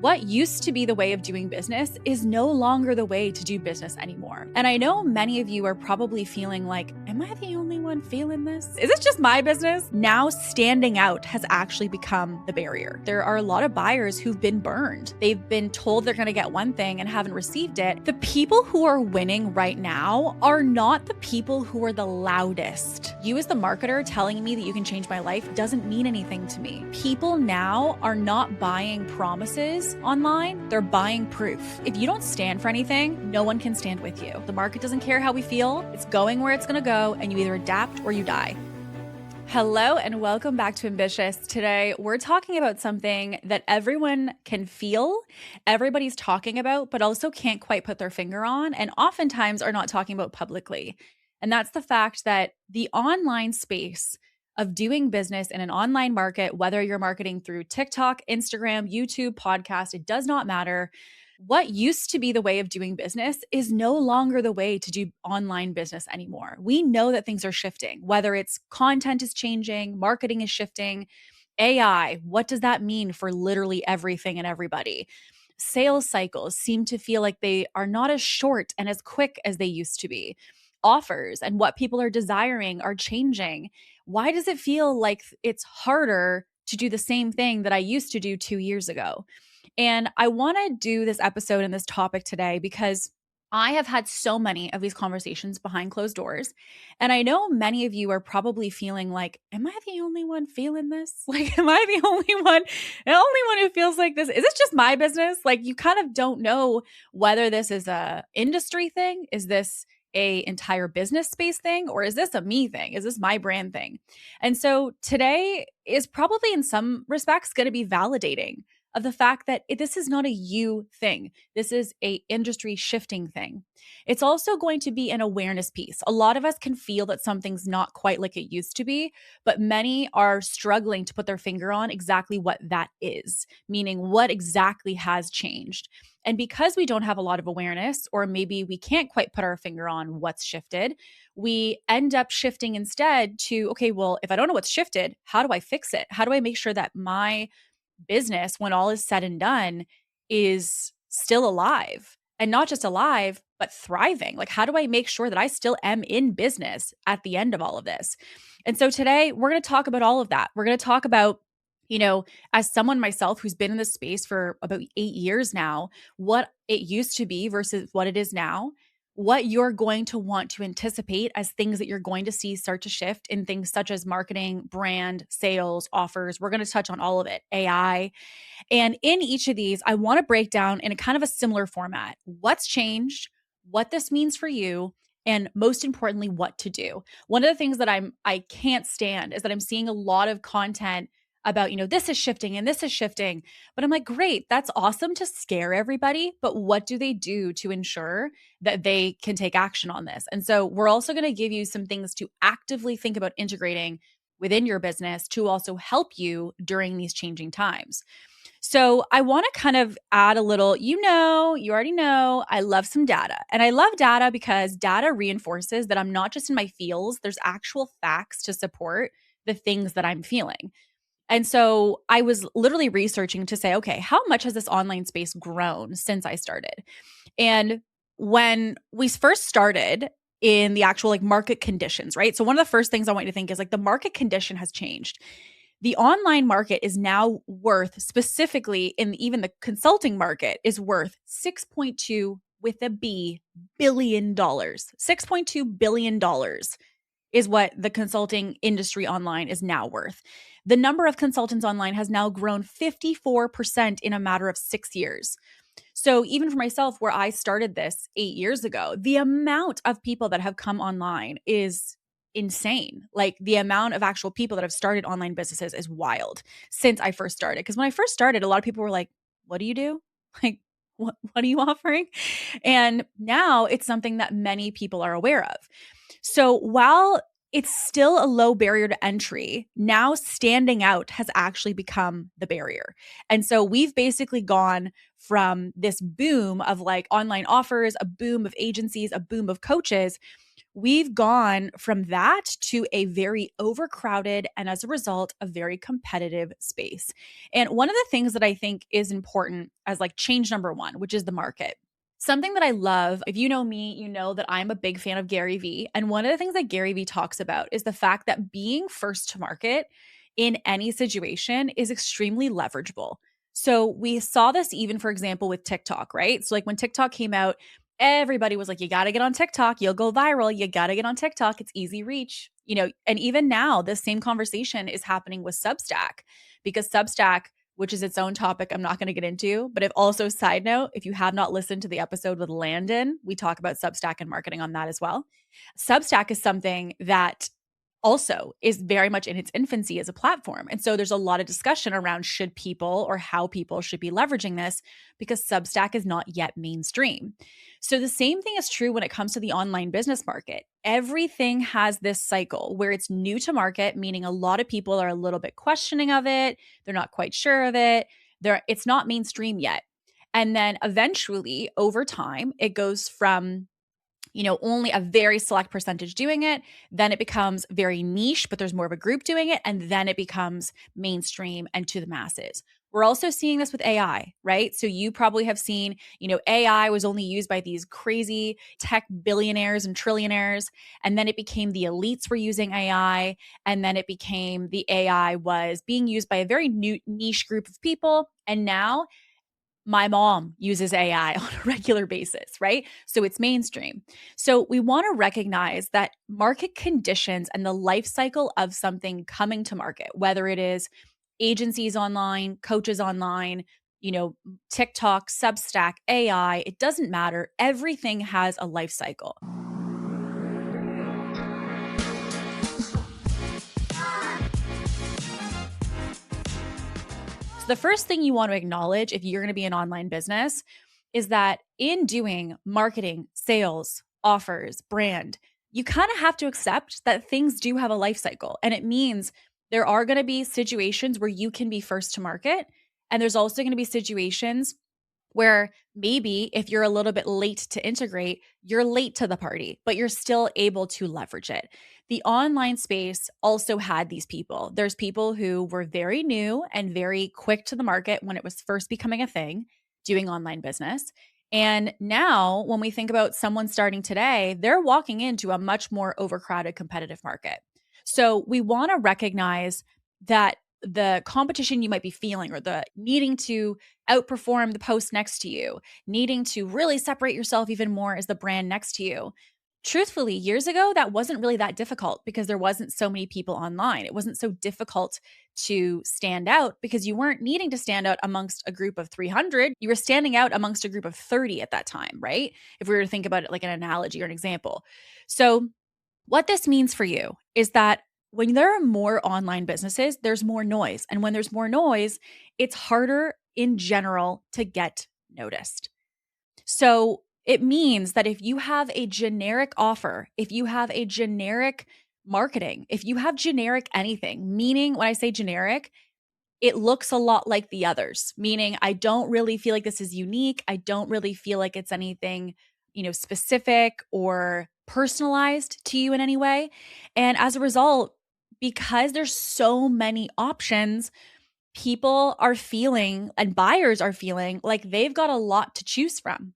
What used to be the way of doing business is no longer the way to do business anymore. And I know many of you are probably feeling like, am I the only one feeling this? Is this just my business? Now standing out has actually become the barrier. There are a lot of buyers who've been burned. They've been told they're going to get one thing and haven't received it. The people who are winning right now are not the people who are the loudest. You as the marketer telling me that you can change my life doesn't mean anything to me. People now are not buying promises online, they're buying proof. If you don't stand for anything, no one can stand with you. The market doesn't care how we feel. It's going where it's going to go, and you either adapt or you die. Hello and welcome back to Ambitious. Today, we're talking about something that everyone can feel, everybody's talking about, but also can't quite put their finger on, and oftentimes are not talking about publicly. And that's the fact that the online space of doing business in an online market, whether you're marketing through TikTok, Instagram, YouTube, podcast, it does not matter. What used to be the way of doing business is no longer the way to do online business anymore. We know that things are shifting, whether it's content is changing, marketing is shifting, AI, what does that mean for literally everything and everybody? Sales cycles seem to feel like they are not as short and as quick as they used to be. Offers and what people are desiring are changing. Why does it feel like it's harder to do the same thing that I used to do 2 years ago? And I want to do this episode and this topic today because I have had so many of these conversations behind closed doors. And I know many of you are probably feeling like, am I the only one feeling this? Like, am I the only one who feels like this? Is this just my business? Like, you kind of don't know whether this is a industry thing. Is this a entire business space thing, or is this a me thing? Is this my brand thing? And so today is probably in some respects going to be validating of the fact that this is not a you thing. This is a industry shifting thing. It's also going to be an awareness piece. A lot of us can feel that something's not quite like it used to be, but many are struggling to put their finger on exactly what that is, meaning what exactly has changed. And because we don't have a lot of awareness, or maybe we can't quite put our finger on what's shifted, we end up shifting instead to, okay, well, if I don't know what's shifted, how do I fix it? How do I make sure that my business, when all is said and done, is still alive, and not just alive, but thriving? Like, how do I make sure that I still am in business at the end of all of this? And so today we're going to talk about all of that. We're going to talk about, as someone myself who's been in this space for about 8 years now, what it used to be versus what it is now, what you're going to want to anticipate as things that you're going to see start to shift in things such as marketing, brand, sales, offers. We're going to touch on all of it, AI. And in each of these, I want to break down in a kind of a similar format what's changed, what this means for you, and most importantly, what to do. One of the things that I can't stand is that I'm seeing a lot of content about, this is shifting and this is shifting. But I'm like, great, that's awesome to scare everybody. But what do they do to ensure that they can take action on this? And so we're also going to give you some things to actively think about integrating within your business to also help you during these changing times. So I want to kind of add a little, you already know, I love some data. And I love data because data reinforces that I'm not just in my feels, there's actual facts to support the things that I'm feeling. And so I was literally researching to say, okay, how much has this online space grown since I started? And when we first started in the actual market conditions, right? So one of the first things I want you to think is the market condition has changed. The online market is now worth, specifically in even the consulting market, is worth 6.2 with a B billion dollars. $6.2 billion is what the consulting industry online is now worth. The number of consultants online has now grown 54% in a matter of 6 years. So even for myself, where I started this 8 years ago, the amount of people that have come online is insane. Like, the amount of actual people that have started online businesses is wild since I first started. Because when I first started, a lot of people were like, what do you do? Like, what are you offering? And now it's something that many people are aware of. So while it's still a low barrier to entry. Now standing out has actually become the barrier. And so we've basically gone from this boom of like online offers, a boom of agencies, a boom of coaches. We've gone from that to a very overcrowded and as a result, a very competitive space. And one of the things that I think is important as like change number one, which is the market. Something that I love, if you know me, you know that I'm a big fan of Gary Vee. And one of the things that Gary Vee talks about is the fact that being first to market in any situation is extremely leverageable. So we saw this even, for example, with TikTok, right? So like when TikTok came out, everybody was like, you got to get on TikTok. You'll go viral. You got to get on TikTok. It's easy reach, and even now the same conversation is happening with Substack because Substack, which is its own topic I'm not going to get into. But if also, side note, if you have not listened to the episode with Landon, we talk about Substack and marketing on that as well. Substack is something that also is very much in its infancy as a platform. And so there's a lot of discussion around should people or how people should be leveraging this because Substack is not yet mainstream. So the same thing is true when it comes to the online business market. Everything has this cycle where it's new to market, meaning a lot of people are a little bit questioning of it. They're not quite sure of it. It's not mainstream yet. And then eventually over time, it goes from only a very select percentage doing it. Then it becomes very niche, but there's more of a group doing it. And then it becomes mainstream and to the masses. We're also seeing this with AI, right? So you probably have seen, AI was only used by these crazy tech billionaires and trillionaires. And then it became the elites were using AI. And then it became the AI was being used by a very new niche group of people. And now my mom uses AI on a regular basis, right? So it's mainstream. So we want to recognize that market conditions and the life cycle of something coming to market, whether it is agencies online, coaches online, TikTok, Substack, AI, it doesn't matter. Everything has a life cycle. So the first thing you want to acknowledge if you're going to be an online business is that in doing marketing, sales, offers, brand, you kind of have to accept that things do have a life cycle. And it means there are going to be situations where you can be first to market. And there's also going to be situations where maybe if you're a little bit late to integrate, you're late to the party, but you're still able to leverage it. The online space also had these people. There's people who were very new and very quick to the market when it was first becoming a thing, doing online business. And now when we think about someone starting today, they're walking into a much more overcrowded competitive market. So we want to recognize that the competition you might be feeling or the needing to outperform the post next to you, needing to really separate yourself even more as the brand next to you. Truthfully, years ago, that wasn't really that difficult because there wasn't so many people online. It wasn't so difficult to stand out because you weren't needing to stand out amongst a group of 300. You were standing out amongst a group of 30 at that time, right? If we were to think about it like an analogy or an example. So what this means for you is that when there are more online businesses, there's more noise. And when there's more noise, it's harder in general to get noticed. So it means that if you have a generic offer, if you have a generic marketing, if you have generic anything, meaning when I say generic, it looks a lot like the others, meaning I don't really feel like this is unique. I don't really feel like it's anything, specific or personalized to you in any way. And as a result, because there's so many options, people are feeling and buyers are feeling like they've got a lot to choose from,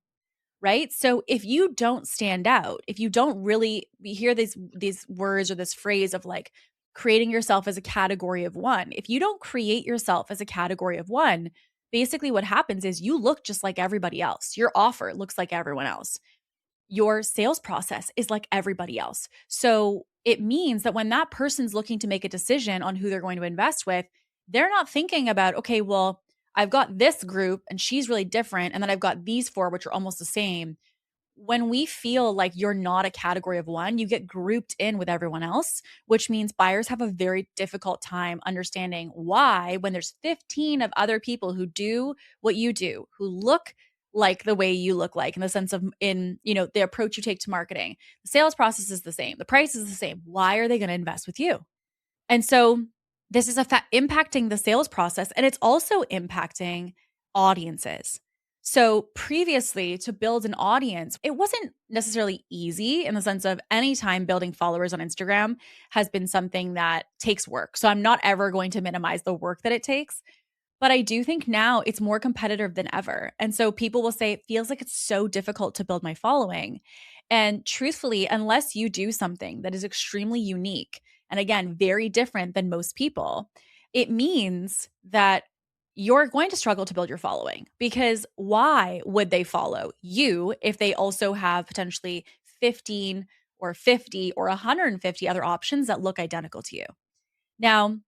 right? So if you don't stand out, if you don't really, we hear these words or this phrase of like creating yourself as a category of one. If you don't create yourself as a category of one, basically what happens is you look just like everybody else. Your offer looks like everyone else. Your sales process is like everybody else. So it means that when that person's looking to make a decision on who they're going to invest with, they're not thinking about, okay, well, I've got this group and she's really different. And then I've got these four, which are almost the same. When we feel like you're not a category of one, you get grouped in with everyone else, which means buyers have a very difficult time understanding why, when there's 15 of other people who do what you do, who look like the way you look like in the sense of the approach you take to marketing. The sales process is the same. The price is the same. Why are they going to invest with you? And so this is impacting the sales process, and it's also impacting audiences. So previously, to build an audience, it wasn't necessarily easy in the sense of anytime building followers on Instagram has been something that takes work. So I'm not ever going to minimize the work that it takes. But I do think now it's more competitive than ever. And so people will say, it feels like it's so difficult to build my following. And truthfully, unless you do something that is extremely unique and again, very different than most people, it means that you're going to struggle to build your following, because why would they follow you if they also have potentially 15 or 50 or 150 other options that look identical to you? Now,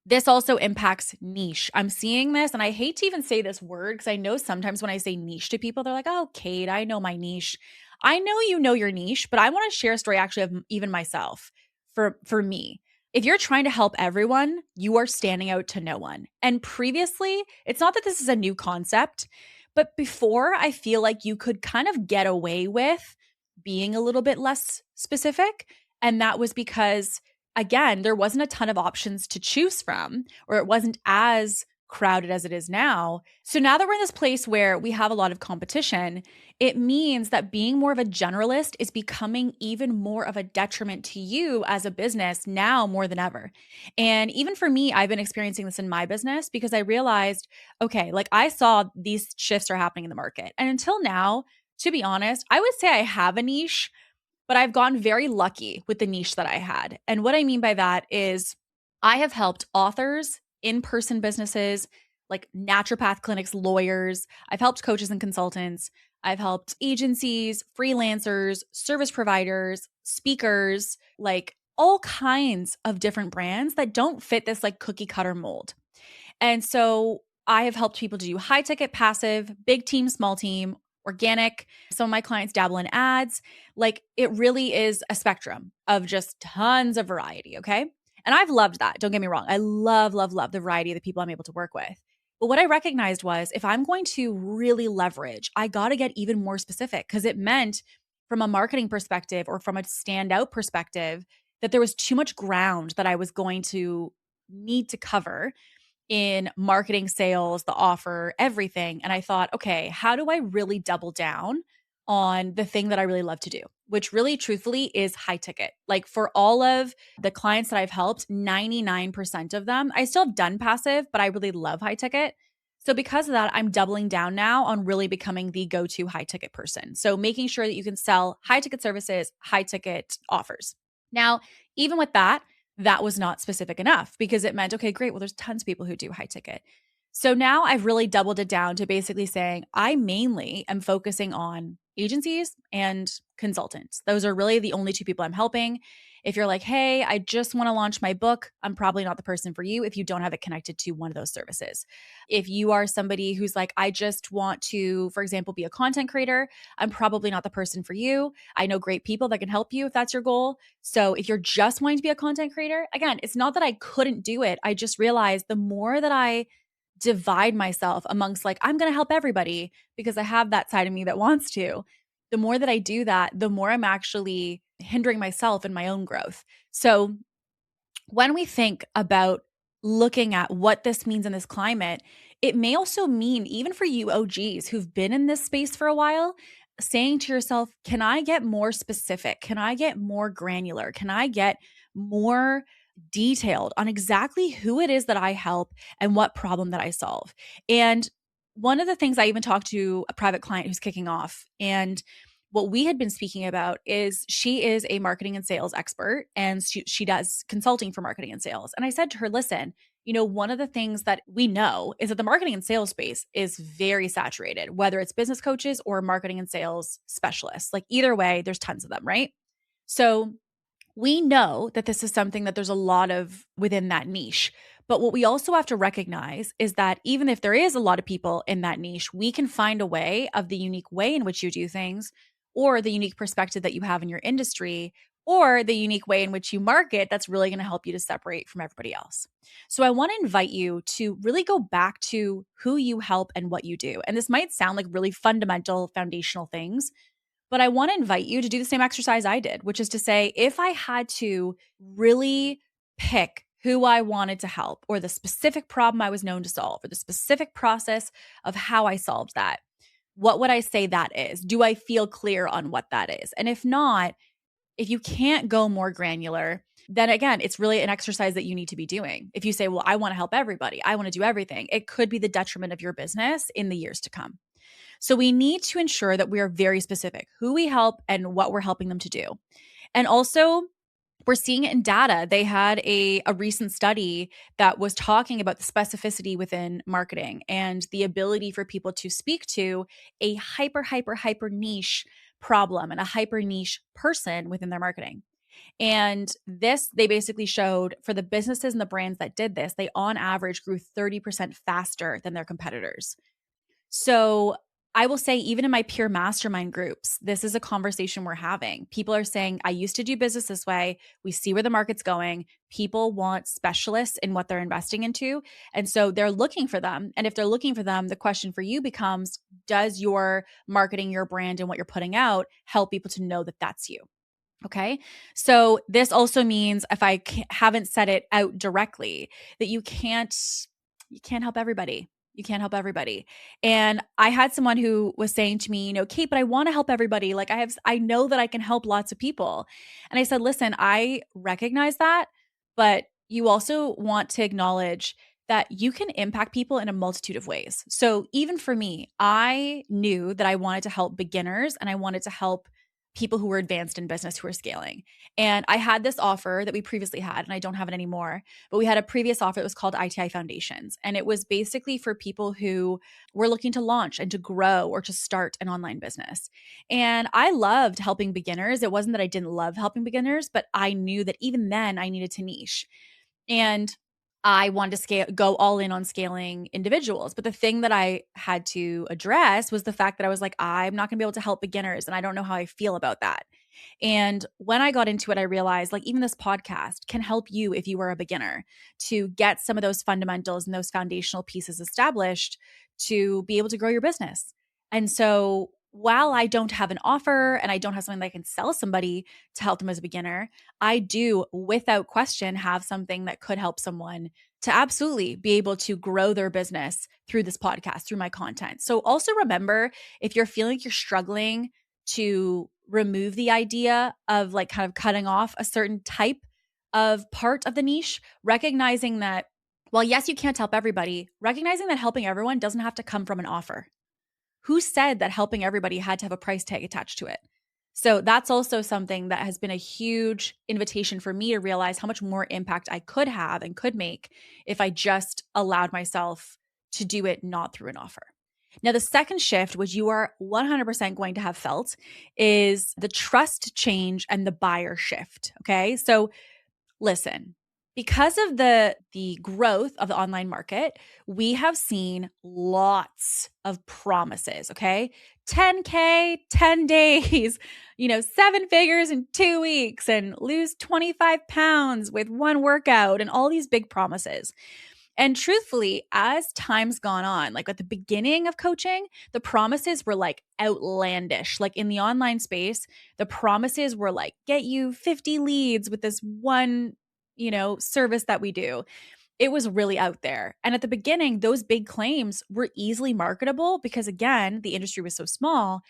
this also impacts niche. I'm seeing this, and I hate to even say this word because I know sometimes when I say niche to people, they're like, oh, Kate, I know my niche. I know you know your niche, but I want to share a story actually of even myself for me. If you're trying to help everyone, you are standing out to no one. And previously, it's not that this is a new concept, but before, I feel like you could kind of get away with being a little bit less specific. And that was because again, there wasn't a ton of options to choose from, or it wasn't as crowded as it is now. So now that we're in this place where we have a lot of competition, it means that being more of a generalist is becoming even more of a detriment to you as a business now more than ever. And even for me, I've been experiencing this in my business because I realized, okay, like I saw these shifts are happening in the market. And until now, to be honest, I would say I have a niche, but I've gotten very lucky with the niche that I had. And what I mean by that is I have helped authors, in-person businesses, like naturopath clinics, lawyers. I've helped coaches and consultants. I've helped agencies, freelancers, service providers, speakers, like all kinds of different brands that don't fit this like cookie cutter mold. And so I have helped people to do high ticket, passive, big team, small team, organic. Some of my clients dabble in ads. Like it really is a spectrum of just tons of variety. Okay. And I've loved that. Don't get me wrong. I love, love, love the variety of the people I'm able to work with. But what I recognized was if I'm going to really leverage, I got to get even more specific, because it meant from a marketing perspective or from a standout perspective that there was too much ground that I was going to need to cover in marketing, sales, the offer, everything. And I thought, okay, how do I really double down on the thing that I really love to do, which really truthfully is high ticket. Like for all of the clients that I've helped, 99% of them, I still have done passive, but I really love high ticket. So because of that, I'm doubling down now on really becoming the go-to high ticket person. So making sure that you can sell high ticket services, high ticket offers. Now, even with that, that was not specific enough because it meant, okay, great. Well, there's tons of people who do high ticket. So now I've really doubled it down to basically saying I mainly am focusing on agencies and consultants. Those are really the only two people I'm helping. If you're like, hey, I just want to launch my book, I'm probably not the person for you if you don't have it connected to one of those services. If you are somebody who's like, I just want to, for example, be a content creator, I'm probably not the person for you. I know great people that can help you if that's your goal. So if you're just wanting to be a content creator, again, it's not that I couldn't do it. I just realized the more that I divide myself amongst like, I'm going to help everybody because I have that side of me that wants to, the more that I do that, the more I'm actually hindering myself in my own growth. So when we think about looking at what this means in this climate, it may also mean, even for you OGs who've been in this space for a while, saying to yourself, can I get more specific? Can I get more granular? Can I get more detailed on exactly who it is that I help and what problem that I solve? And one of the things I even talked to a private client who's kicking off, and what we had been speaking about is she is a marketing and sales expert, and she does consulting for marketing and sales. And I said to her, listen, one of the things that we know is that the marketing and sales space is very saturated, whether it's business coaches or marketing and sales specialists. Like either way, there's tons of them, right? So we know that this is something that there's a lot of within that niche. But what we also have to recognize is that even if there is a lot of people in that niche, we can find a way of the unique way in which you do things or the unique perspective that you have in your industry or the unique way in which you market that's really going to help you to separate from everybody else. So I want to invite you to really go back to who you help and what you do. And this might sound like really fundamental, foundational things, but I want to invite you to do the same exercise I did, which is to say, if I had to really pick who I wanted to help, or the specific problem I was known to solve, or the specific process of how I solved that, what would I say that is? Do I feel clear on what that is? And if not, if you can't go more granular, then again, it's really an exercise that you need to be doing. If you say, well, I want to help everybody, I want to do everything, it could be the detriment of your business in the years to come. So we need to ensure that we are very specific who we help and what we're helping them to do. And also, we're seeing it in data. They had a recent study that was talking about the specificity within marketing and the ability for people to speak to a hyper niche problem and a hyper niche person within their marketing. And this, they basically showed for the businesses and the brands that did this, they on average grew 30% faster than their competitors. So I will say, even in my peer mastermind groups, this is a conversation we're having. People are saying, I used to do business this way. We see where the market's going. People want specialists in what they're investing into. And so they're looking for them. And if they're looking for them, the question for you becomes, does your marketing, your brand, and what you're putting out help people to know that that's you? Okay. So this also means, if I haven't said it out directly, that you can't help everybody. You can't help everybody. And I had someone who was saying to me, Kate, but I want to help everybody. Like I know that I can help lots of people. And I said, listen, I recognize that, but you also want to acknowledge that you can impact people in a multitude of ways. So even for me, I knew that I wanted to help beginners and I wanted to help people who were advanced in business who are scaling. And I had this offer that we previously had, and I don't have it anymore, but we had a previous offer that was called ITI Foundations. And it was basically for people who were looking to launch and to grow or to start an online business. And I loved helping beginners. It wasn't that I didn't love helping beginners, but I knew that even then I needed to niche. And I wanted to go all in on scaling individuals. But the thing that I had to address was the fact that I was like, I'm not going to be able to help beginners. And I don't know how I feel about that. And when I got into it, I realized like even this podcast can help you if you are a beginner to get some of those fundamentals and those foundational pieces established to be able to grow your business. And so while I don't have an offer and I don't have something that I can sell somebody to help them as a beginner, I do without question have something that could help someone to absolutely be able to grow their business through this podcast, through my content. So also remember, if you're feeling like you're struggling to remove the idea of like kind of cutting off a certain type of part of the niche, recognizing that, while yes, you can't help everybody, recognizing that helping everyone doesn't have to come from an offer. Who said that helping everybody had to have a price tag attached to it? So that's also something that has been a huge invitation for me to realize how much more impact I could have and could make if I just allowed myself to do it not through an offer. Now, the second shift, which you are 100% going to have felt, is the trust change and the buyer shift. Okay. So listen, because of the growth of the online market, we have seen lots of promises, okay? 10K, 10 days, 7 figures in 2 weeks, and lose 25 pounds with one workout, and all these big promises. And truthfully, as time's gone on, like at the beginning of coaching, the promises were like outlandish. Like in the online space, the promises were like, get you 50 leads with this one service that we do. It was really out there. And at the beginning, those big claims were easily marketable because, again, the industry was so small.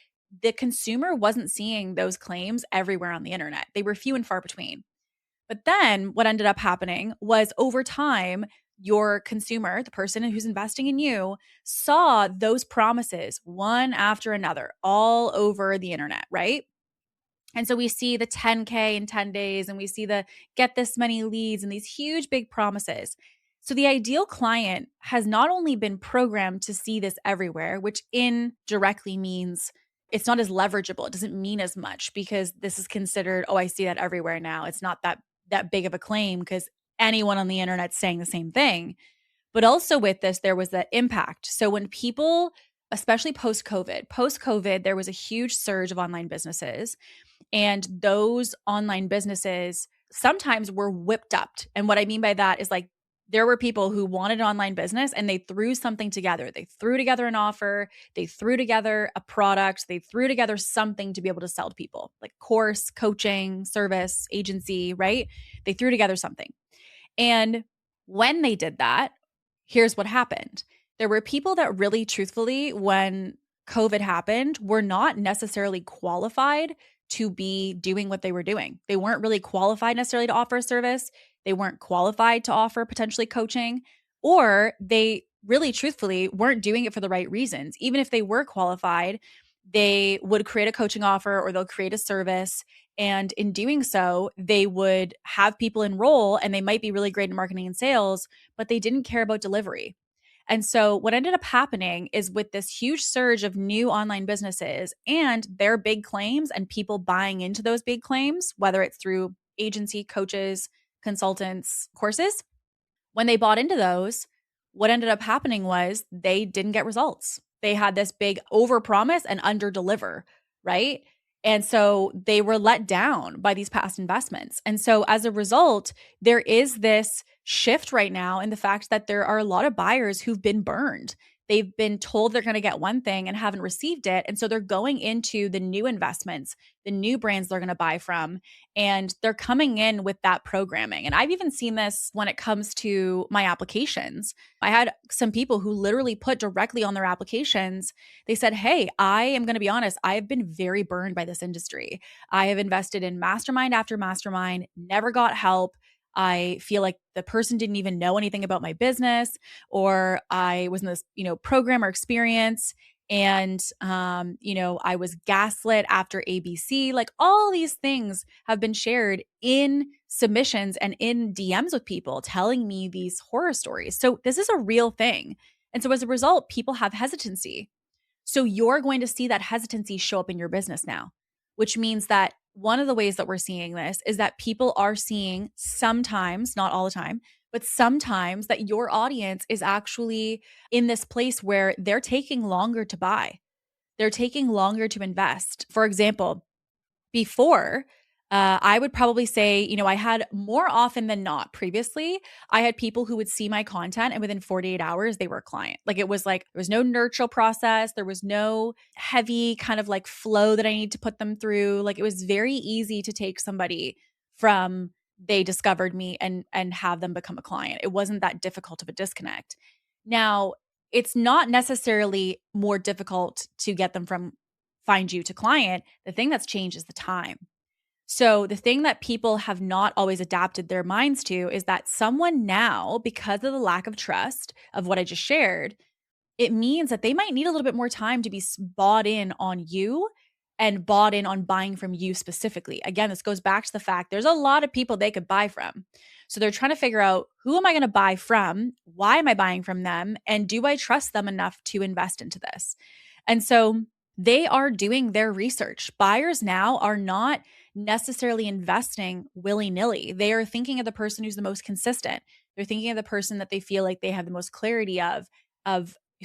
The consumer wasn't seeing those claims everywhere on the internet. They were few and far between. But then what ended up happening was, over time, your consumer, the person who's investing in you, saw those promises one after another all over the internet, right? And so we see the 10K in 10 days, and we see the get this many leads and these huge big promises. So the ideal client has not only been programmed to see this everywhere, which indirectly means it's not as leverageable. It doesn't mean as much because this is considered, oh, I see that everywhere now. It's not that big of a claim because anyone on the internet's saying the same thing. But also with this, there was that impact. So when people, especially post-COVID, there was a huge surge of online businesses. And those online businesses sometimes were whipped up. And what I mean by that is like there were people who wanted an online business and they threw something together. They threw together an offer, they threw together a product, they threw together something to be able to sell to people, like course, coaching, service, agency, right? They threw together something. And when they did that, here's what happened. There were people that really truthfully, when COVID happened, were not necessarily qualified to be doing what they were doing. They weren't really qualified necessarily to offer a service. They weren't qualified to offer potentially coaching, or they really truthfully weren't doing it for the right reasons. Even if they were qualified, they would create a coaching offer or they'll create a service. And in doing so, they would have people enroll and they might be really great in marketing and sales, but they didn't care about delivery. And so what ended up happening is with this huge surge of new online businesses and their big claims and people buying into those big claims, whether it's through agency, coaches, consultants, courses, when they bought into those, what ended up happening was they didn't get results. They had this big overpromise and underdeliver, right? And so they were let down by these past investments. And so as a result, there is this shift right now in the fact that there are a lot of buyers who've been burned. They've been told they're going to get one thing and haven't received it. And so they're going into the new investments, the new brands they're going to buy from, and they're coming in with that programming. And I've even seen this when it comes to my applications. I had some people who literally put directly on their applications, they said, hey, I am going to be honest, I have been very burned by this industry. I have invested in mastermind after mastermind, never got help. I feel like the person didn't even know anything about my business, or I was in this, program or experience and, I was gaslit after ABC. Like all these things have been shared in submissions and in DMs with people telling me these horror stories. So this is a real thing. And so as a result, people have hesitancy. So you're going to see that hesitancy show up in your business now, which means that one of the ways that we're seeing this is that people are seeing sometimes, not all the time, but sometimes that your audience is actually in this place where they're taking longer to buy. They're taking longer to invest. For example, before, I would probably say, I had more often than not previously, I had people who would see my content and within 48 hours, they were a client. It was like, there was no nurture process. There was no heavy kind of like flow that I need to put them through. Like it was very easy to take somebody from they discovered me and have them become a client. It wasn't that difficult of a disconnect. Now, it's not necessarily more difficult to get them from find you to client. The thing that's changed is the time. So the thing that people have not always adapted their minds to is that someone now, because of the lack of trust of what I just shared, it means that they might need a little bit more time to be bought in on you and bought in on buying from you specifically. Again, this goes back to the fact there's a lot of people they could buy from. So they're trying to figure out, who am I going to buy from? Why am I buying from them? And do I trust them enough to invest into this? And so they are doing their research. Buyers now are not necessarily investing willy-nilly. They are thinking of the person who's the most consistent. They're thinking of the person that they feel like they have the most clarity of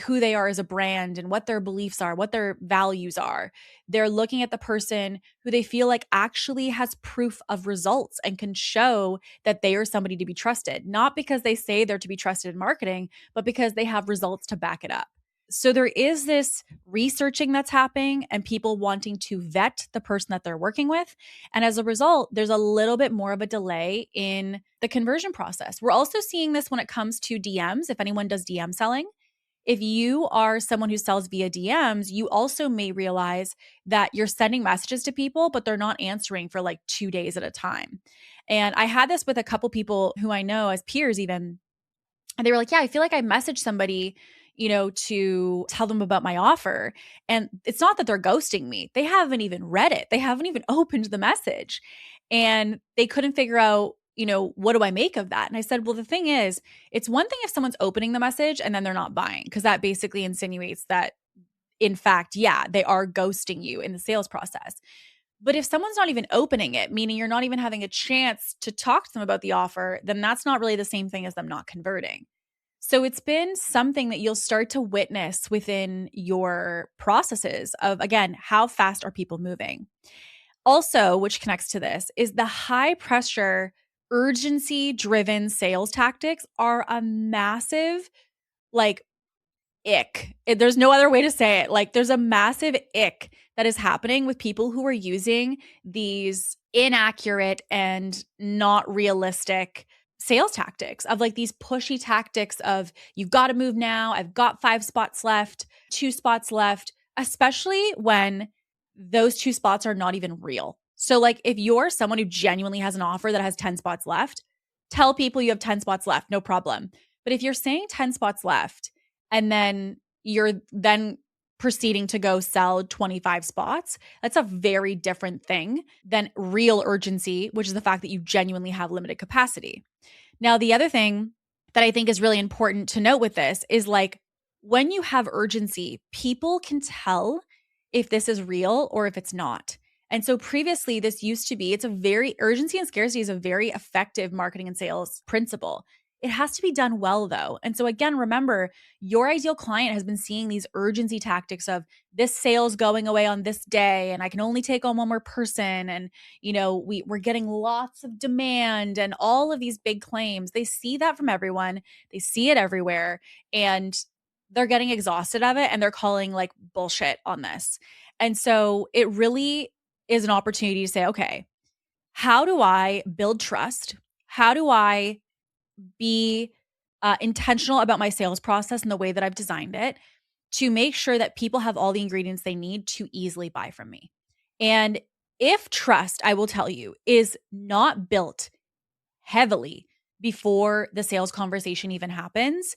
who they are as a brand and what their beliefs are, what their values are. They're looking at the person who they feel like actually has proof of results and can show that they are somebody to be trusted, not because they say they're to be trusted in marketing, but because they have results to back it up. So there is this researching that's happening and people wanting to vet the person that they're working with. And as a result, there's a little bit more of a delay in the conversion process. We're also seeing this when it comes to DMs. If anyone does DM selling, if you are someone who sells via DMs, you also may realize that you're sending messages to people, but they're not answering for like 2 days at a time. And I had this with a couple people who I know as peers even, and they were like, yeah, I feel like I messaged somebody, to tell them about my offer. And it's not that they're ghosting me. They haven't even read it. They haven't even opened the message. And they couldn't figure out, what do I make of that? And I said, well, the thing is, it's one thing if someone's opening the message and then they're not buying, because that basically insinuates that, in fact, yeah, they are ghosting you in the sales process. But if someone's not even opening it, meaning you're not even having a chance to talk to them about the offer, then that's not really the same thing as them not converting. So it's been something that you'll start to witness within your processes of, again, how fast are people moving? Also, which connects to this, is the high pressure, urgency driven sales tactics are a massive, like, ick. There's no other way to say it. Like, there's a massive ick that is happening with people who are using these inaccurate and not realistic sales tactics, of like these pushy tactics of, you've got to move now. I've got 5 spots left, 2 spots left, especially when those 2 spots are not even real. So like, if you're someone who genuinely has an offer that has 10 spots left, tell people you have 10 spots left, no problem. But if you're saying 10 spots left and then you're then proceeding to go sell 25 spots, that's a very different thing than real urgency, which is the fact that you genuinely have limited capacity. Now, the other thing that I think is really important to note with this is, like, when you have urgency, people can tell if this is real or if it's not. And so previously, this used to be, urgency and scarcity is a very effective marketing and sales principle. It has to be done well, though. And so again, remember, your ideal client has been seeing these urgency tactics of, this sale's going away on this day and I can only take on one more person. And, we're getting lots of demand and all of these big claims. They see that from everyone. They see it everywhere, and they're getting exhausted of it, and they're calling like bullshit on this. And so it really is an opportunity to say, okay, how do I build trust? How do I be intentional about my sales process and the way that I've designed it to make sure that people have all the ingredients they need to easily buy from me? And if trust, I will tell you, is not built heavily before the sales conversation even happens,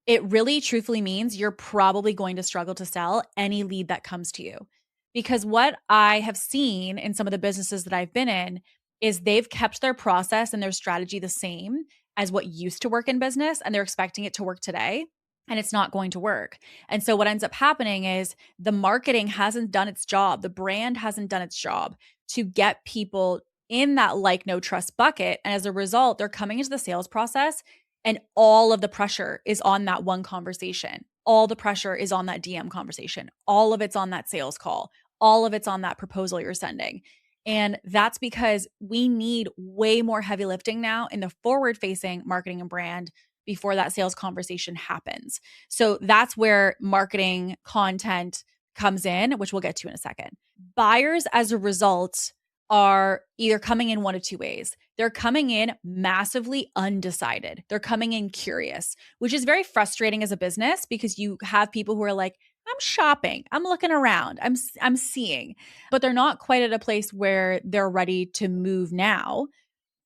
it really truthfully means you're probably going to struggle to sell any lead that comes to you. Because what I have seen in some of the businesses that I've been in is they've kept their process and their strategy the same as what used to work in business, and they're expecting it to work today, and it's not going to work. And so what ends up happening is the marketing hasn't done its job. The brand hasn't done its job to get people in that like, no, trust bucket. And as a result, they're coming into the sales process and all of the pressure is on that one conversation. All the pressure is on that DM conversation. All of it's on that sales call. All of it's on that proposal you're sending. And that's because we need way more heavy lifting now in the forward-facing marketing and brand before that sales conversation happens. So that's where marketing content comes in, which we'll get to in a second. Buyers, as a result, are either coming in one of two ways. They're coming in massively undecided. They're coming in curious, which is very frustrating as a business, because you have people who are like, I'm shopping, I'm looking around, I'm seeing, but they're not quite at a place where they're ready to move now.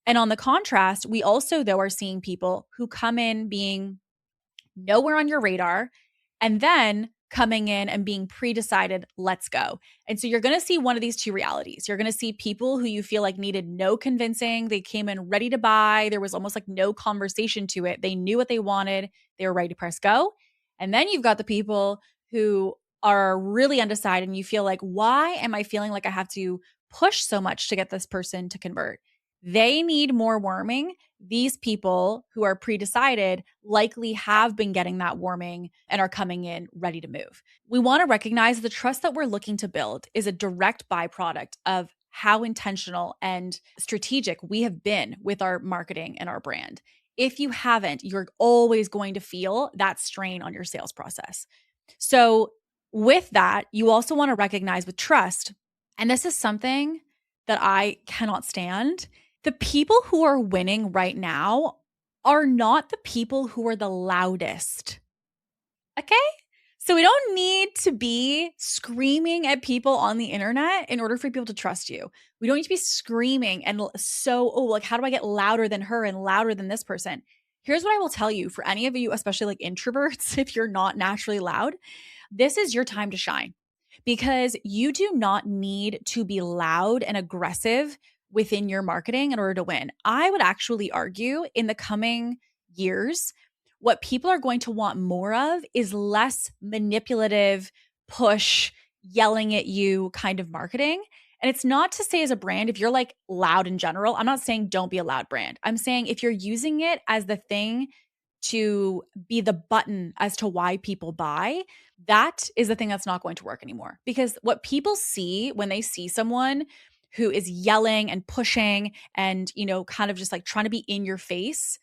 And on the contrast, we also, though, are seeing people who come in being nowhere on your radar and then coming in and being pre-decided, let's go. And so you're going to see one of these two realities. You're going to see people who you feel like needed no convincing. They came in ready to buy. There was almost like no conversation to it. They knew what they wanted. They were ready to press go. And then you've got the people who are really undecided, and you feel like, why am I feeling like I have to push so much to get this person to convert? They need more warming. These people who are pre-decided likely have been getting that warming and are coming in ready to move. We want to recognize the trust that we're looking to build is a direct byproduct of how intentional and strategic we have been with our marketing and our brand. If you haven't, you're always going to feel that strain on your sales process. So with that, you also want to recognize with trust, and this is something that I cannot stand, the people who are winning right now are not the people who are the loudest. Okay? So we don't need to be screaming at people on the internet in order for people to trust you. We don't need to be screaming and how do I get louder than her and louder than this person? Here's what I will tell you for any of you, especially like introverts, if you're not naturally loud, this is your time to shine, because you do not need to be loud and aggressive within your marketing in order to win. I would actually argue in the coming years, what people are going to want more of is less manipulative, push, yelling at you kind of marketing. And it's not to say as a brand, if you're like loud in general, I'm not saying don't be a loud brand. I'm saying if you're using it as the thing to be the button as to why people buy, that is the thing that's not going to work anymore. Because what people see when they see someone who is yelling and pushing and, kind of just like trying to be in your face,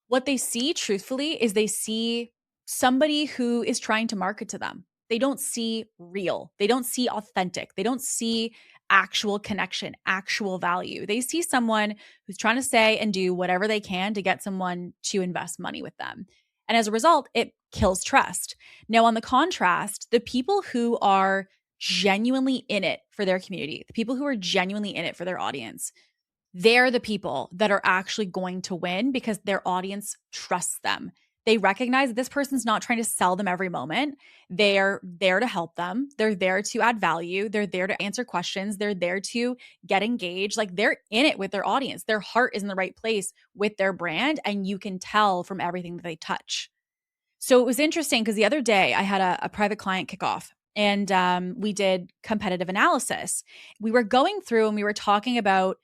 what they see truthfully is they see somebody who is trying to market to them. They don't see real. They don't see authentic. They don't see actual connection, actual value. They see someone who's trying to say and do whatever they can to get someone to invest money with them. And as a result, it kills trust. Now, on the contrast, the people who are genuinely in it for their community, the people who are genuinely in it for their audience, they're the people that are actually going to win because their audience trusts them. They recognize that this person's not trying to sell them every moment. They're there to help them. They're there to add value. They're there to answer questions. They're there to get engaged. Like, they're in it with their audience. Their heart is in the right place with their brand, and you can tell from everything that they touch. So it was interesting because the other day I had a private client kickoff, and we did competitive analysis. We were going through and we were talking about,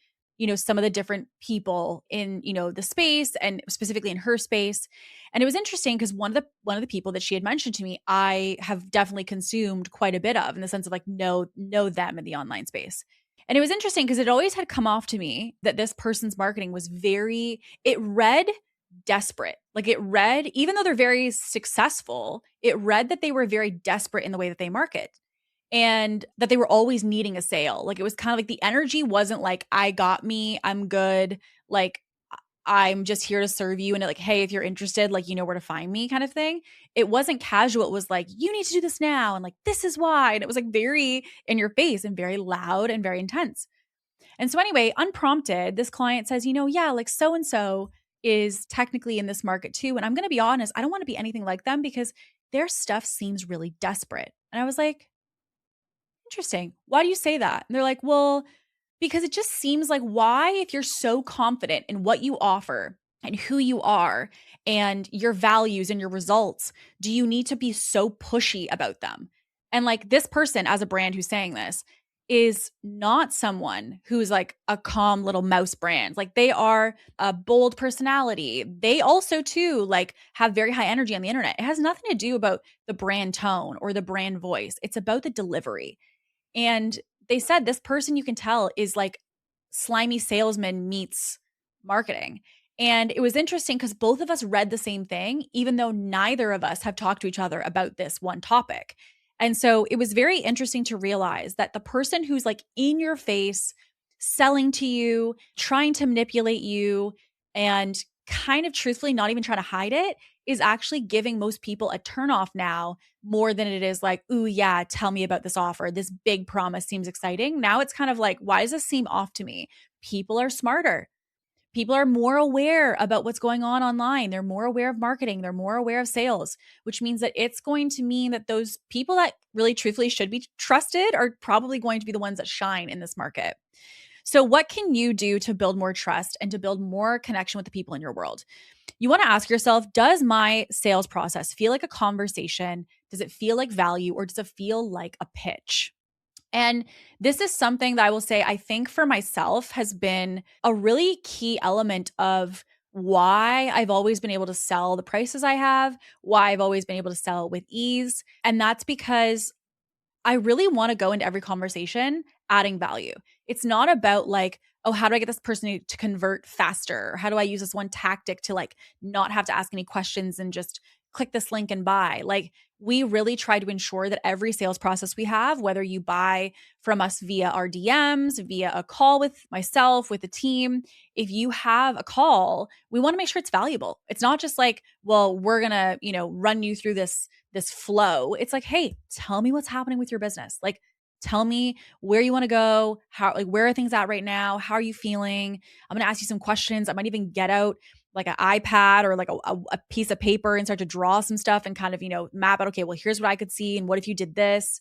some of the different people in, the space, and specifically in her space. And it was interesting because one of the people that she had mentioned to me, I have definitely consumed quite a bit of, in the sense of like know them in the online space. And it was interesting because it always had come off to me that this person's marketing was it read desperate. Like, it read, even though they're very successful, it read that they were very desperate in the way that they market, and that they were always needing a sale. Like, it was kind of like the energy wasn't like, I got me, I'm good, like, I'm just here to serve you, and like, hey, if you're interested, like, you know where to find me, kind of thing. It wasn't casual. It was like, you need to do this now, and like, this is why. And it was like very in your face and very loud and very intense. And so anyway, unprompted, this client says, yeah, like so and so is technically in this market too. And I'm going to be honest, I don't want to be anything like them because their stuff seems really desperate. And I was like, interesting. Why do you say that? And they're like, well, because it just seems like, why, if you're so confident in what you offer and who you are and your values and your results, do you need to be so pushy about them? And like, this person as a brand who's saying this is not someone who's like a calm little mouse brand. Like, they are a bold personality. They also too like have very high energy on the internet. It has nothing to do about the brand tone or the brand voice. It's about the delivery. And they said this person, you can tell, is like slimy salesman meets marketing. And it was interesting because both of us read the same thing, even though neither of us have talked to each other about this one topic. And so it was very interesting to realize that the person who's like in your face, selling to you, trying to manipulate you, and kind of truthfully not even trying to hide it, is actually giving most people a turnoff now, more than it is like, ooh, yeah, tell me about this offer. This big promise seems exciting. Now it's kind of like, why does this seem off to me? People are smarter. People are more aware about what's going on online. They're more aware of marketing. They're more aware of sales, which means that it's going to mean that those people that really truthfully should be trusted are probably going to be the ones that shine in this market. So what can you do to build more trust and to build more connection with the people in your world? You want to ask yourself, does my sales process feel like a conversation? Does it feel like value, or does it feel like a pitch? And this is something that I will say, I think for myself has been a really key element of why I've always been able to sell the prices I have, why I've always been able to sell with ease. And that's because I really want to go into every conversation adding value. It's not about like, oh, how do I get this person to convert faster? Or how do I use this one tactic to like not have to ask any questions and just click this link and buy? Like, we really try to ensure that every sales process we have, whether you buy from us via our DMs, via a call with myself, with the team, if you have a call, we want to make sure it's valuable. It's not just like, well, we're going to, run you through this flow. It's like, hey, tell me what's happening with your business. Like, tell me where you want to go, how, like, where are things at right now? How are you feeling? I'm going to ask you some questions. I might even get out like an iPad or like a piece of paper and start to draw some stuff and kind of, map out, okay, well, here's what I could see. And what if you did this?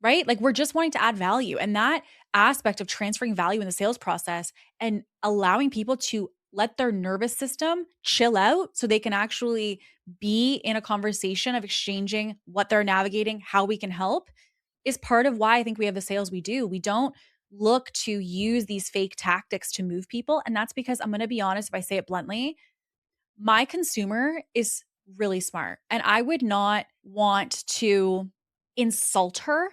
Right? Like, we're just wanting to add value. And that aspect of transferring value in the sales process and allowing people to let their nervous system chill out so they can actually be in a conversation of exchanging what they're navigating, how we can help, is part of why I think we have the sales we do. We don't look to use these fake tactics to move people. And that's because, I'm going to be honest, if I say it bluntly, my consumer is really smart. And I would not want to insult her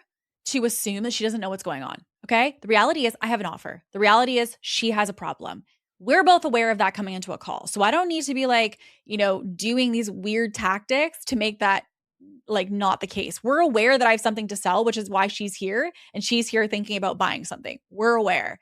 to assume that she doesn't know what's going on. Okay. The reality is I have an offer. The reality is she has a problem. We're both aware of that coming into a call. So I don't need to be like, doing these weird tactics to make that like not the case. We're aware that I have something to sell, which is why she's here, and she's here thinking about buying something. We're aware.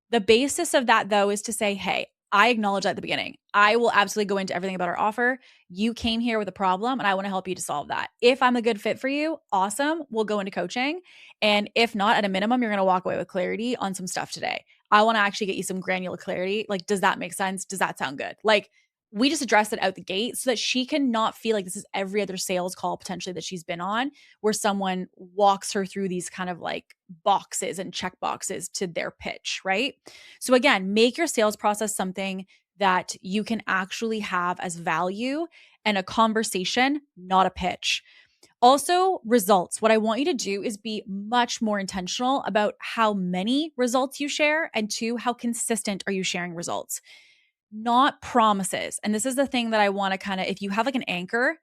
The basis of that, though, is to say, hey, I acknowledge at the beginning. I will absolutely go into everything about our offer. You came here with a problem and I want to help you to solve that. If I'm a good fit for you, awesome. We'll go into coaching. And if not, at a minimum, you're going to walk away with clarity on some stuff today. I want to actually get you some granular clarity. Like, does that make sense? Does that sound good? Like, we just address it out the gate so that she can not feel like this is every other sales call potentially that she's been on where someone walks her through these kind of like boxes and check boxes to their pitch, right? So again, make your sales process something that you can actually have as value and a conversation, not a pitch. Also, results. What I want you to do is be much more intentional about how many results you share, and two, how consistent are you sharing results, not promises. And this is the thing that I want to kind of, if you have like an anchor,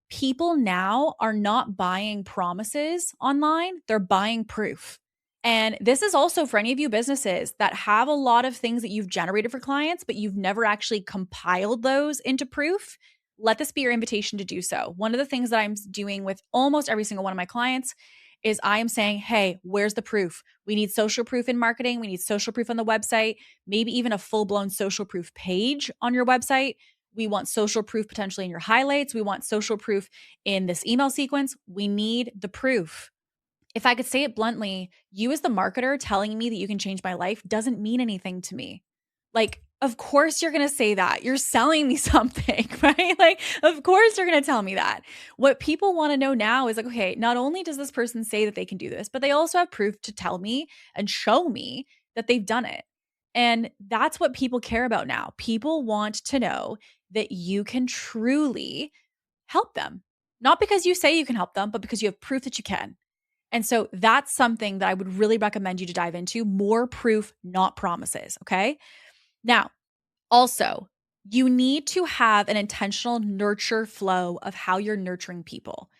people now are not buying promises online, they're buying proof. And this is also for any of you businesses that have a lot of things that you've generated for clients, but you've never actually compiled those into proof. Let this be your invitation to do so. One of the things that I'm doing with almost every single one of my clients is I am saying, hey, where's the proof? We need social proof in marketing. We need social proof on the website, maybe even a full-blown social proof page on your website. We want social proof potentially in your highlights. We want social proof in this email sequence. We need the proof. If I could say it bluntly, you as the marketer telling me that you can change my life doesn't mean anything to me. Like, of course you're going to say that. You're selling me something, right? Like, of course you're going to tell me that. What people want to know now is like, okay, not only does this person say that they can do this, but they also have proof to tell me and show me that they've done it. And that's what people care about now. People want to know that you can truly help them, not because you say you can help them, but because you have proof that you can. And so that's something that I would really recommend you to dive into. More proof, not promises. Okay. Now, also, you need to have an intentional nurture flow of how you're nurturing people.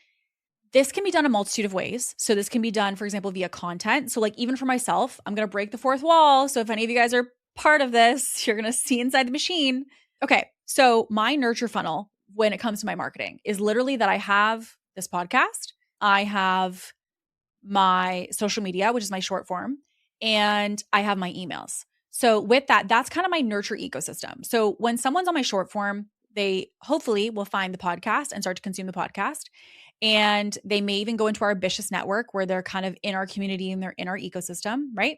This can be done a multitude of ways. So this can be done, for example, via content. So like even for myself, I'm going to break the fourth wall. So if any of you guys are part of this, you're going to see inside the machine. Okay. So my nurture funnel when it comes to my marketing is literally that I have this podcast. I have my social media, which is my short form, and I have my emails. So with that, that's kind of my nurture ecosystem. So when someone's on my short form, they hopefully will find the podcast and start to consume the podcast. And they may even go into our ambitious network where they're kind of in our community and they're in our ecosystem, right?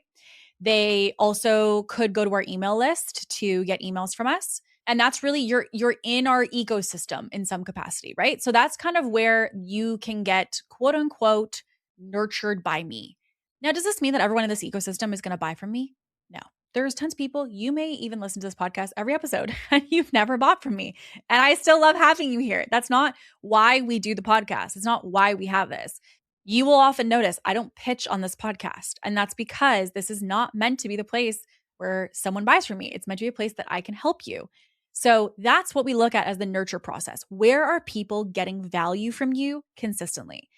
They also could go to our email list to get emails from us. And that's really you're in our ecosystem in some capacity, right? So that's kind of where you can get quote unquote nurtured by me. Now, does this mean that everyone in this ecosystem is going to buy from me? No. There's tons of people. You may even listen to this podcast every episode and you've never bought from me. And I still love having you here. That's not why we do the podcast. It's not why we have this. You will often notice I don't pitch on this podcast. And that's because this is not meant to be the place where someone buys from me. It's meant to be a place that I can help you. So that's what we look at as the nurture process. Where are people getting value from you consistently?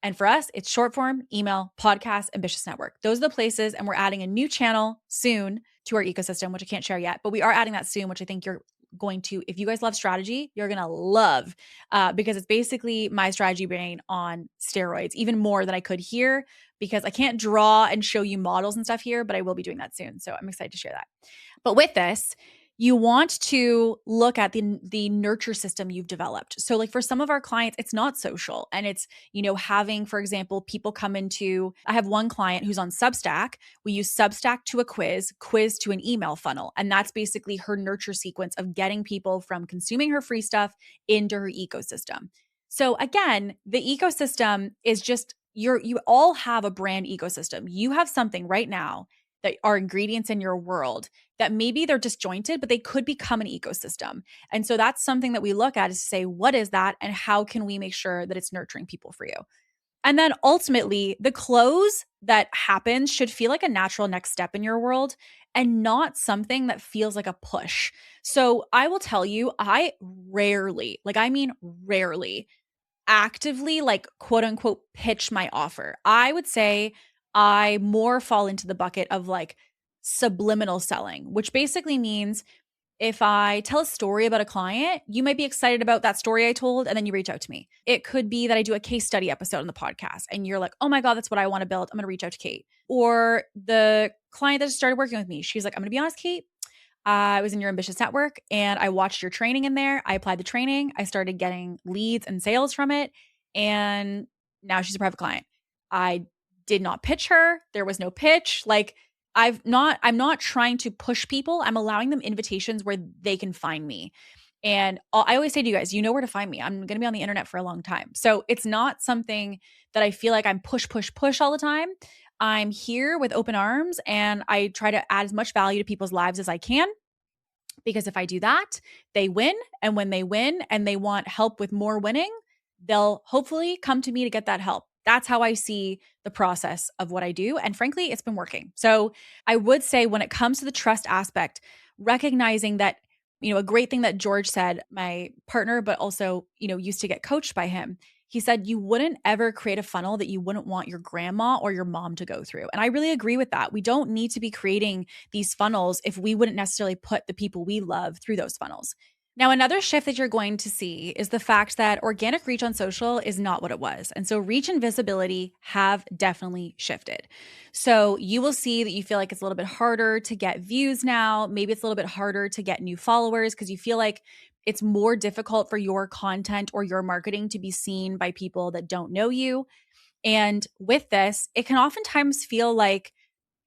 And for us, it's short form, email, podcast, ambitious network. Those are the places. And we're adding a new channel soon to our ecosystem, which I can't share yet, but we are adding that soon, which I think you're going to, if you guys love strategy, you're going to love because it's basically my strategy brain on steroids, even more than I could here because I can't draw and show you models and stuff here, but I will be doing that soon. So I'm excited to share that. But with this, you want to look at the nurture system you've developed. So like for some of our clients, it's not social and it's, having, for example, people come into, I have one client who's on Substack. We use Substack to a quiz to an email funnel. And that's basically her nurture sequence of getting people from consuming her free stuff into her ecosystem. So again, the ecosystem is just, you all have a brand ecosystem. You have something right now that are ingredients in your world that maybe they're disjointed, but they could become an ecosystem. And so that's something that we look at is to say, what is that? And how can we make sure that it's nurturing people for you? And then ultimately, the close that happens should feel like a natural next step in your world and not something that feels like a push. So I will tell you, I rarely actively like quote unquote pitch my offer. I would say I more fall into the bucket of like subliminal selling, which basically means if I tell a story about a client, you might be excited about that story I told, and then you reach out to me. It could be that I do a case study episode on the podcast, and you're like, oh my God, that's what I want to build. I'm going to reach out to Kate. Or the client that just started working with me, she's like, I'm going to be honest, Kate, I was in your ambitious network and I watched your training in there. I applied the training. I started getting leads and sales from it. And now she's a private client. I did not pitch her. There was no pitch. Like I'm not trying to push people. I'm allowing them invitations where they can find me. And I always say to you guys, you know where to find me. I'm going to be on the internet for a long time. So it's not something that I feel like I'm push all the time. I'm here with open arms and I try to add as much value to people's lives as I can. Because if I do that, they win. And when they win and they want help with more winning, they'll hopefully come to me to get that help. That's how I see the process of what I do. And frankly, it's been working. So I would say when it comes to the trust aspect, recognizing that, a great thing that George said, my partner, but also, used to get coached by him. He said, you wouldn't ever create a funnel that you wouldn't want your grandma or your mom to go through. And I really agree with that. We don't need to be creating these funnels if we wouldn't necessarily put the people we love through those funnels. Now, another shift that you're going to see is the fact that organic reach on social is not what it was. And so reach and visibility have definitely shifted. So you will see that you feel like it's a little bit harder to get views now. Maybe it's a little bit harder to get new followers because you feel like it's more difficult for your content or your marketing to be seen by people that don't know you. And with this, it can oftentimes feel like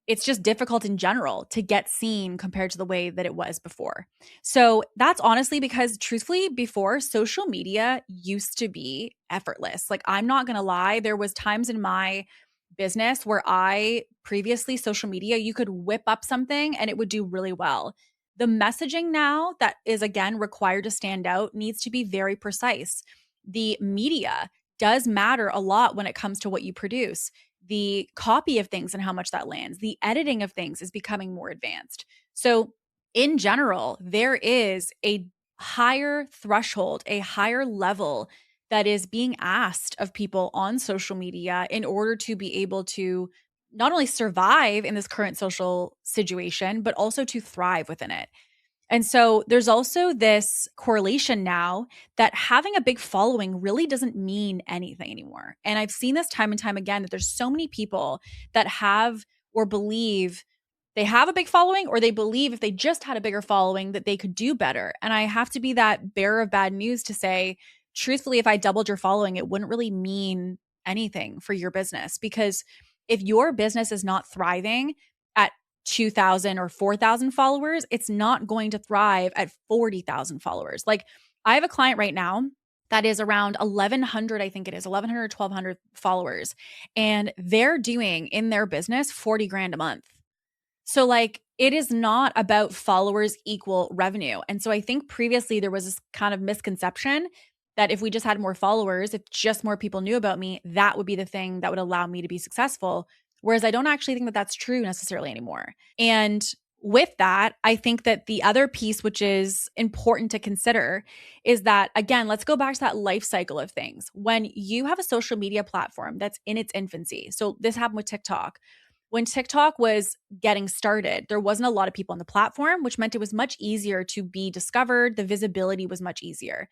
it's just difficult in general to get seen compared to the way that it was before. So that's honestly because truthfully, before social media used to be effortless. Like I'm not going to lie, there was times in my business where previously social media, you could whip up something and it would do really well. The messaging now that is again required to stand out needs to be very precise. The media does matter a lot when it comes to what you produce. The copy of things and how much that lands, the editing of things is becoming more advanced. So in general, there is a higher threshold, a higher level that is being asked of people on social media in order to be able to not only survive in this current social situation, but also to thrive within it. And so there's also this correlation now that having a big following really doesn't mean anything anymore. And I've seen this time and time again that there's so many people that have or believe they have a big following, or they believe if they just had a bigger following that they could do better. And I have to be that bearer of bad news to say, truthfully, if I doubled your following, it wouldn't really mean anything for your business. Because if your business is not thriving at 2,000 or 4,000 followers, it's not going to thrive at 40,000 followers. Like I have a client right now that is around 1,100, I think it is 1,100 or 1,200 followers. And they're doing in their business 40 grand a month. So like it is not about followers equal revenue. And so I think previously there was this kind of misconception that if we just had more followers, if just more people knew about me, that would be the thing that would allow me to be successful. Whereas I don't actually think that that's true necessarily anymore. And with that, I think that the other piece, which is important to consider, is that, again, let's go back to that life cycle of things. When you have a social media platform that's in its infancy, so this happened with TikTok. When TikTok was getting started, there wasn't a lot of people on the platform, which meant it was much easier to be discovered. The visibility was much easier.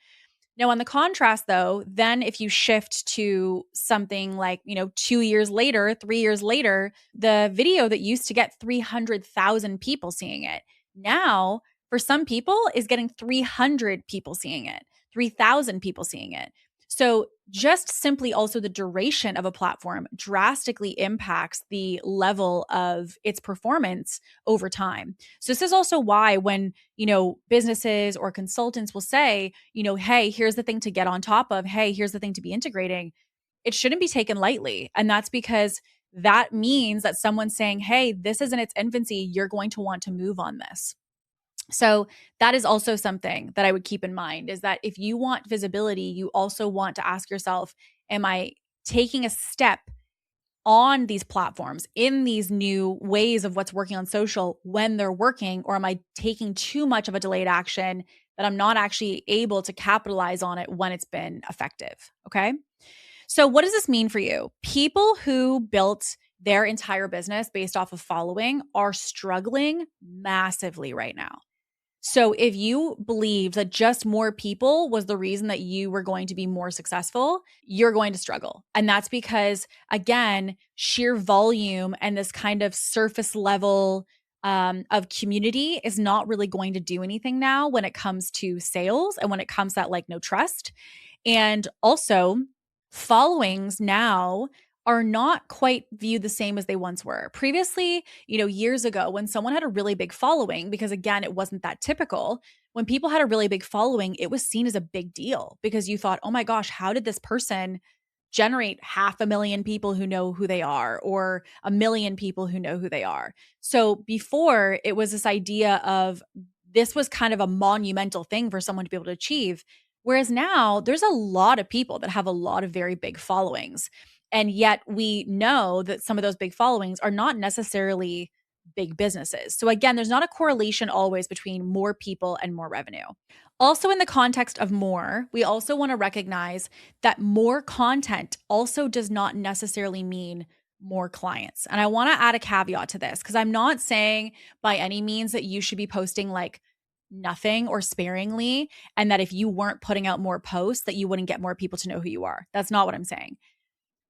Now, on the contrast, though, then if you shift to something like, 2 years later, 3 years later, the video that used to get 300,000 people seeing it, now for some people is getting 300 people seeing it, 3,000 people seeing it. So just simply also the duration of a platform drastically impacts the level of its performance over time. So this is also why when, businesses or consultants will say, hey, here's the thing to get on top of. Hey, here's the thing to be integrating. It shouldn't be taken lightly. And that's because that means that someone's saying, hey, this is in its infancy. You're going to want to move on this. So that is also something that I would keep in mind, is that if you want visibility, you also want to ask yourself, am I taking a step on these platforms in these new ways of what's working on social when they're working, or am I taking too much of a delayed action that I'm not actually able to capitalize on it when it's been effective. Okay. So, what does this mean for you? People who built their entire business based off of following are struggling massively right now. So, if you believe that just more people was the reason that you were going to be more successful, you're going to struggle. And that's because, again, sheer volume and this kind of surface level of community is not really going to do anything now when it comes to sales and when it comes to that like no trust. And also, followings now are not quite viewed the same as they once were. Previously, years ago, when someone had a really big following, because again, it wasn't that typical, when people had a really big following, it was seen as a big deal because you thought, oh my gosh, how did this person generate 500,000 people who know who they are or 1,000,000 people who know who they are? So before, it was this idea of this was kind of a monumental thing for someone to be able to achieve. Whereas now, there's a lot of people that have a lot of very big followings. And yet we know that some of those big followings are not necessarily big businesses. So again, there's not a correlation always between more people and more revenue. Also, in the context of more, we also want to recognize that more content also does not necessarily mean more clients. And I want to add a caveat to this because I'm not saying by any means that you should be posting like nothing or sparingly, and that if you weren't putting out more posts, that you wouldn't get more people to know who you are. That's not what I'm saying.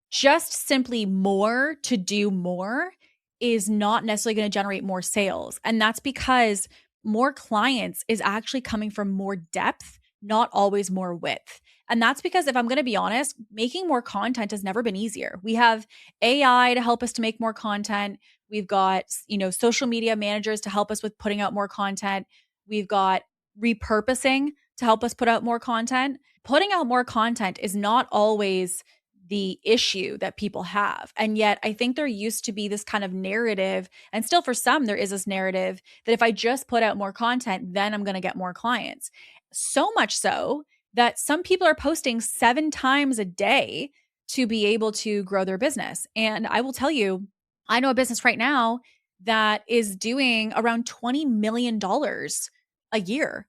Just simply more to do more is not necessarily going to generate more sales. And that's because more clients is actually coming from more depth, not always more width. And that's because if I'm going to be honest, making more content has never been easier. We have AI to help us to make more content. We've got, social media managers to help us with putting out more content. We've got repurposing to help us put out more content. Putting out more content is not always the issue that people have. And yet I think there used to be this kind of narrative, and still for some, there is this narrative that if I just put out more content, then I'm going to get more clients. So much so that some people are posting 7 times a day to be able to grow their business. And I will tell you, I know a business right now that is doing around $20 million a year.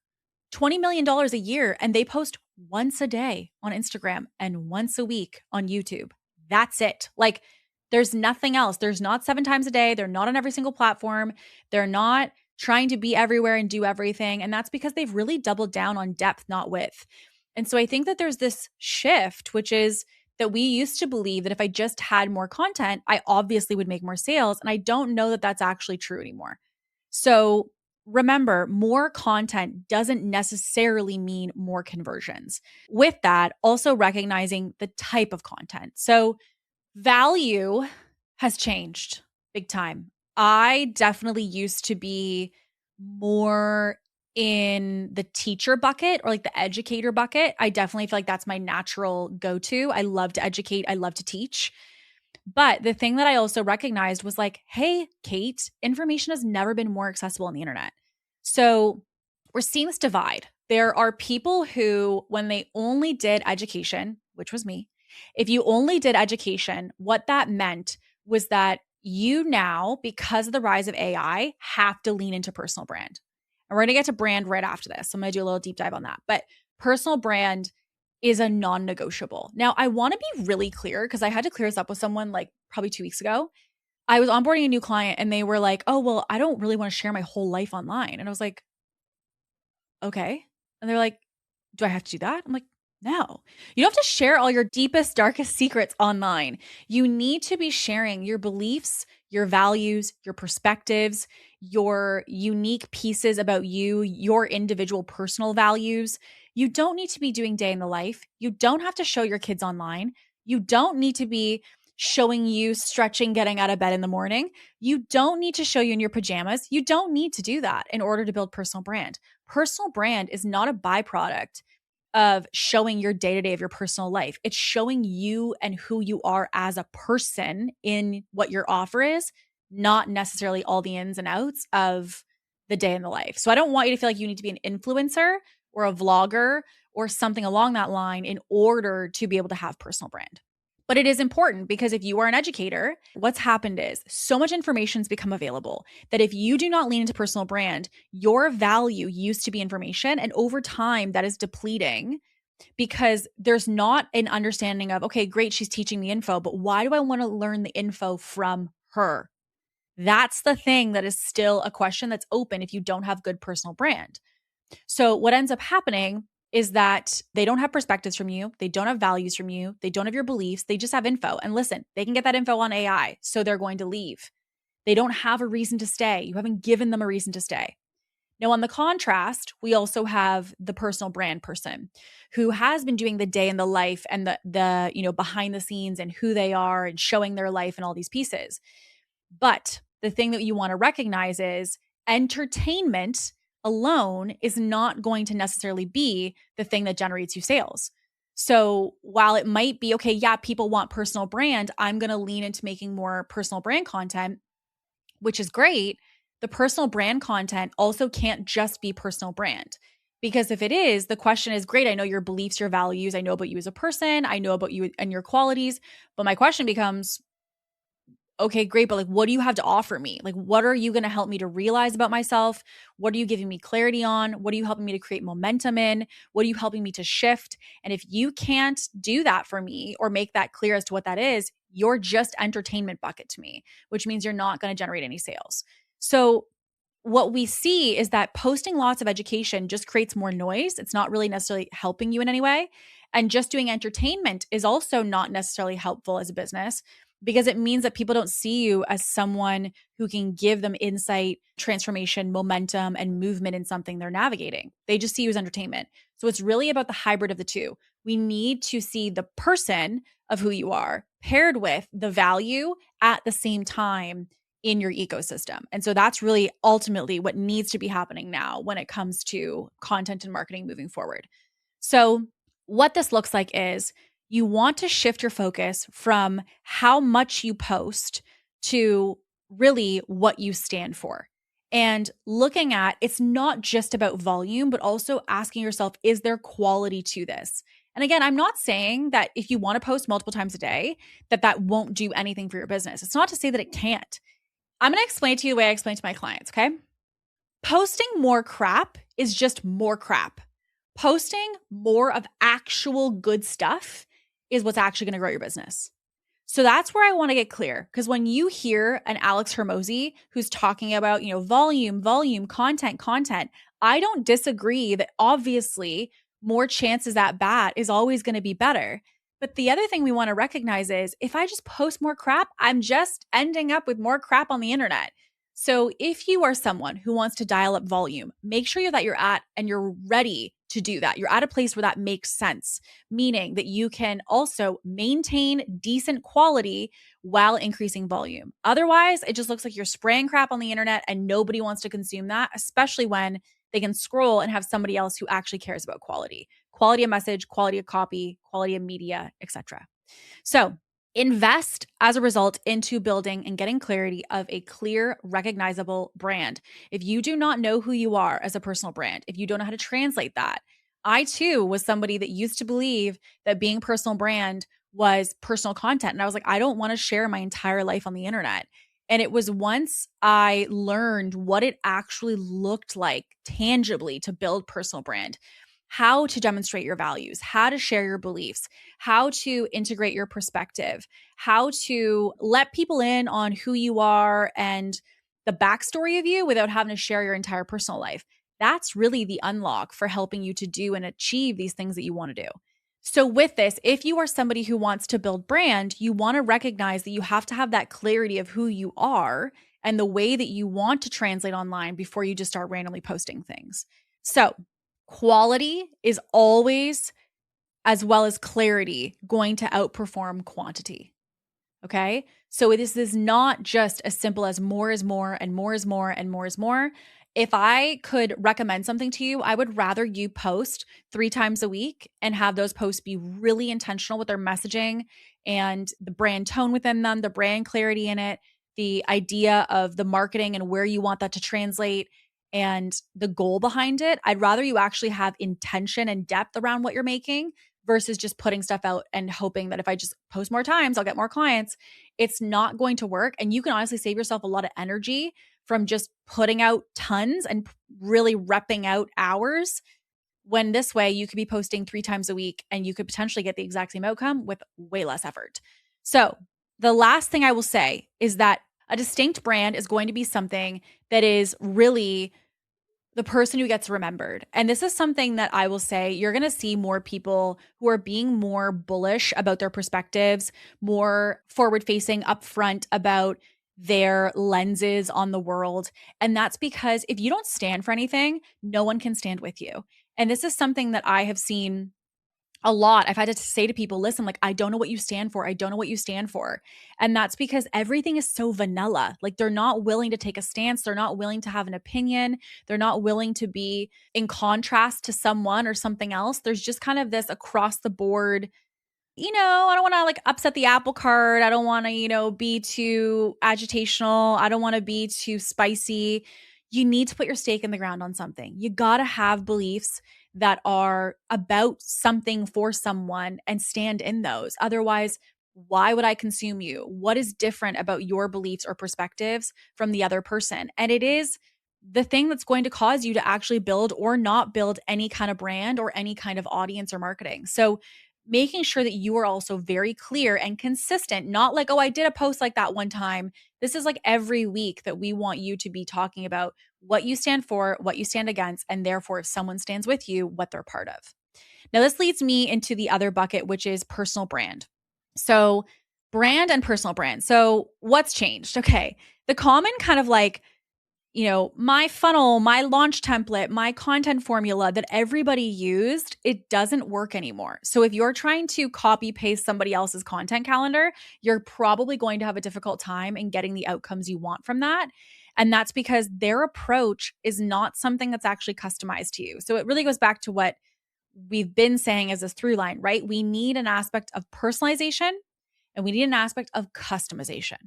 $20 million a year, and they post once a day on Instagram and once a week on YouTube. That's it. Like, there's nothing else. There's not 7 times a day. They're not on every single platform. They're not trying to be everywhere and do everything. And that's because they've really doubled down on depth, not width. And so I think that there's this shift, which is that we used to believe that if I just had more content, I obviously would make more sales. And I don't know that that's actually true anymore. So remember, more content doesn't necessarily mean more conversions. With that, also recognizing the type of content. So value has changed big time. I definitely used to be more in the teacher bucket or like the educator bucket. I definitely feel like that's my natural go-to. I love to educate. I love to teach. But the thing that I also recognized was like, hey, Kate, information has never been more accessible on the internet. So we're seeing this divide. There are people who, when they only did education, which was me, if you only did education, what that meant was that you now, because of the rise of AI, have to lean into personal brand. And we're going to get to brand right after this. So I'm going to do a little deep dive on that. But personal brand is a non-negotiable. Now, I want to be really clear because I had to clear this up with someone like probably 2 weeks ago. I was onboarding a new client and they were like, oh, well, I don't really want to share my whole life online. And I was like, okay. And they're like, do I have to do that? I'm like, no, you don't have to share all your deepest, darkest secrets online. You need to be sharing your beliefs, your values, your perspectives, your unique pieces about you, your individual personal values. You don't need to be doing day in the life. You don't have to show your kids online. You don't need to be showing you stretching, getting out of bed in the morning. You don't need to show you in your pajamas. You don't need to do that in order to build personal brand. Personal brand is not a byproduct of showing your day-to-day of your personal life. It's showing you and who you are as a person in what your offer is, not necessarily all the ins and outs of the day in the life. So I don't want you to feel like you need to be an influencer or a vlogger or something along that line in order to be able to have personal brand. But it is important because if you are an educator, what's happened is so much information's become available that if you do not lean into personal brand, your value used to be information. And over time, that is depleting because there's not an understanding of, okay, great, she's teaching me info, but why do I want to learn the info from her? That's the thing that is still a question that's open if you don't have good personal brand. So what ends up happening is that they don't have perspectives from you. They don't have values from you. They don't have your beliefs. They just have info. And listen, they can get that info on AI. So they're going to leave. They don't have a reason to stay. You haven't given them a reason to stay. Now, on the contrast, we also have the personal brand person who has been doing the day in the life and the behind the scenes and who they are and showing their life and all these pieces. But the thing that you want to recognize is entertainment alone is not going to necessarily be the thing that generates you sales. So while it might be, okay, yeah, people want personal brand, I'm going to lean into making more personal brand content, which is great. The personal brand content also can't just be personal brand. Because if it is, the question is, great, I know your beliefs, your values, I know about you as a person, I know about you and your qualities. But my question becomes, okay, great, but like, what do you have to offer me? Like, what are you going to help me to realize about myself? What are you giving me clarity on? What are you helping me to create momentum in? What are you helping me to shift? And if you can't do that for me or make that clear as to what that is, you're just entertainment bucket to me, which means you're not going to generate any sales. So what we see is that posting lots of education just creates more noise. It's not really necessarily helping you in any way. And just doing entertainment is also not necessarily helpful as a business because it means that people don't see you as someone who can give them insight, transformation, momentum, and movement in something they're navigating. They just see you as entertainment. So it's really about the hybrid of the two. We need to see the person of who you are paired with the value at the same time in your ecosystem. And so that's really ultimately what needs to be happening now when it comes to content and marketing moving forward. So what this looks like is you want to shift your focus from how much you post to really what you stand for. And looking at it's not just about volume, but also asking yourself, is there quality to this? And again, I'm not saying that if you want to post multiple times a day, that won't do anything for your business. It's not to say that it can't. I'm going to explain to you the way I explain to my clients, okay? Posting more crap is just more crap. Posting more of actual good stuff is what's actually going to grow your business. So that's where I want to get clear. Because when you hear an Alex Hermosi who's talking about, volume, content, I don't disagree that obviously more chances at bat is always going to be better. But the other thing we want to recognize is if I just post more crap, I'm just ending up with more crap on the internet. So if you are someone who wants to dial up volume, make sure that you're at and you're ready to do that. You're at a place where that makes sense, meaning that you can also maintain decent quality while increasing volume. Otherwise, it just looks like you're spraying crap on the internet and nobody wants to consume that, especially when they can scroll and have somebody else who actually cares about quality of message, quality of copy, quality of media, etc. So invest as a result into building and getting clarity of a clear, recognizable brand. If you do not know who you are as a personal brand, if you don't know how to translate that, I too was somebody that used to believe that being personal brand was personal content. And I was like, I don't want to share my entire life on the internet. And it was once I learned what it actually looked like tangibly to build personal brand, how to demonstrate your values, how to share your beliefs, how to integrate your perspective, how to let people in on who you are and the backstory of you without having to share your entire personal life. That's really the unlock for helping you to do and achieve these things that you want to do. So with this, if you are somebody who wants to build brand, you want to recognize that you have to have that clarity of who you are and the way that you want to translate online before you just start randomly posting things. So quality is always, as well as clarity, going to outperform quantity. Okay? So this is not just as simple as more is more and more is more and more is more. If I could recommend something to you, I would rather you post 3 times a week and have those posts be really intentional with their messaging and the brand tone within them, the brand clarity in it, the idea of the marketing and where you want that to translate and the goal behind it. I'd rather you actually have intention and depth around what you're making versus just putting stuff out and hoping that if I just post more times, I'll get more clients. It's not going to work. And you can honestly save yourself a lot of energy from just putting out tons and really repping out hours, when this way you could be posting 3 times a week and you could potentially get the exact same outcome with way less effort. So the last thing I will say is that a distinct brand is going to be something that is really the person who gets remembered. And this is something that I will say you're going to see more people who are being more bullish about their perspectives, more forward facing, upfront about their lenses on the world. And that's because if you don't stand for anything, no one can stand with you. And this is something that I have seen a lot. I've had to say to people, listen, like, I don't know what you stand for. I don't know what you stand for. And that's because everything is so vanilla. Like, they're not willing to take a stance. They're not willing to have an opinion. They're not willing to be in contrast to someone or something else. There's just kind of this across the board, I don't want to like upset the apple cart. I don't want to, be too agitational. I don't want to be too spicy. You need to put your stake in the ground on something. You got to have beliefs that are about something for someone and stand in those. Otherwise, why would I consume you? What is different about your beliefs or perspectives from the other person? And it is the thing that's going to cause you to actually build or not build any kind of brand or any kind of audience or marketing. So making sure that you are also very clear and consistent, not like, oh, I did a post like that one time. This is like every week that we want you to be talking about what you stand for, what you stand against, and therefore, if someone stands with you, what they're part of. Now, this leads me into the other bucket, which is personal brand. So, brand and personal brand. So, what's changed? Okay. The common kind of like, my funnel, my launch template, my content formula that everybody used, it doesn't work anymore. So if you're trying to copy paste somebody else's content calendar, you're probably going to have a difficult time in getting the outcomes you want from that. And that's because their approach is not something that's actually customized to you. So it really goes back to what we've been saying as a through line, right? We need an aspect of personalization and we need an aspect of customization.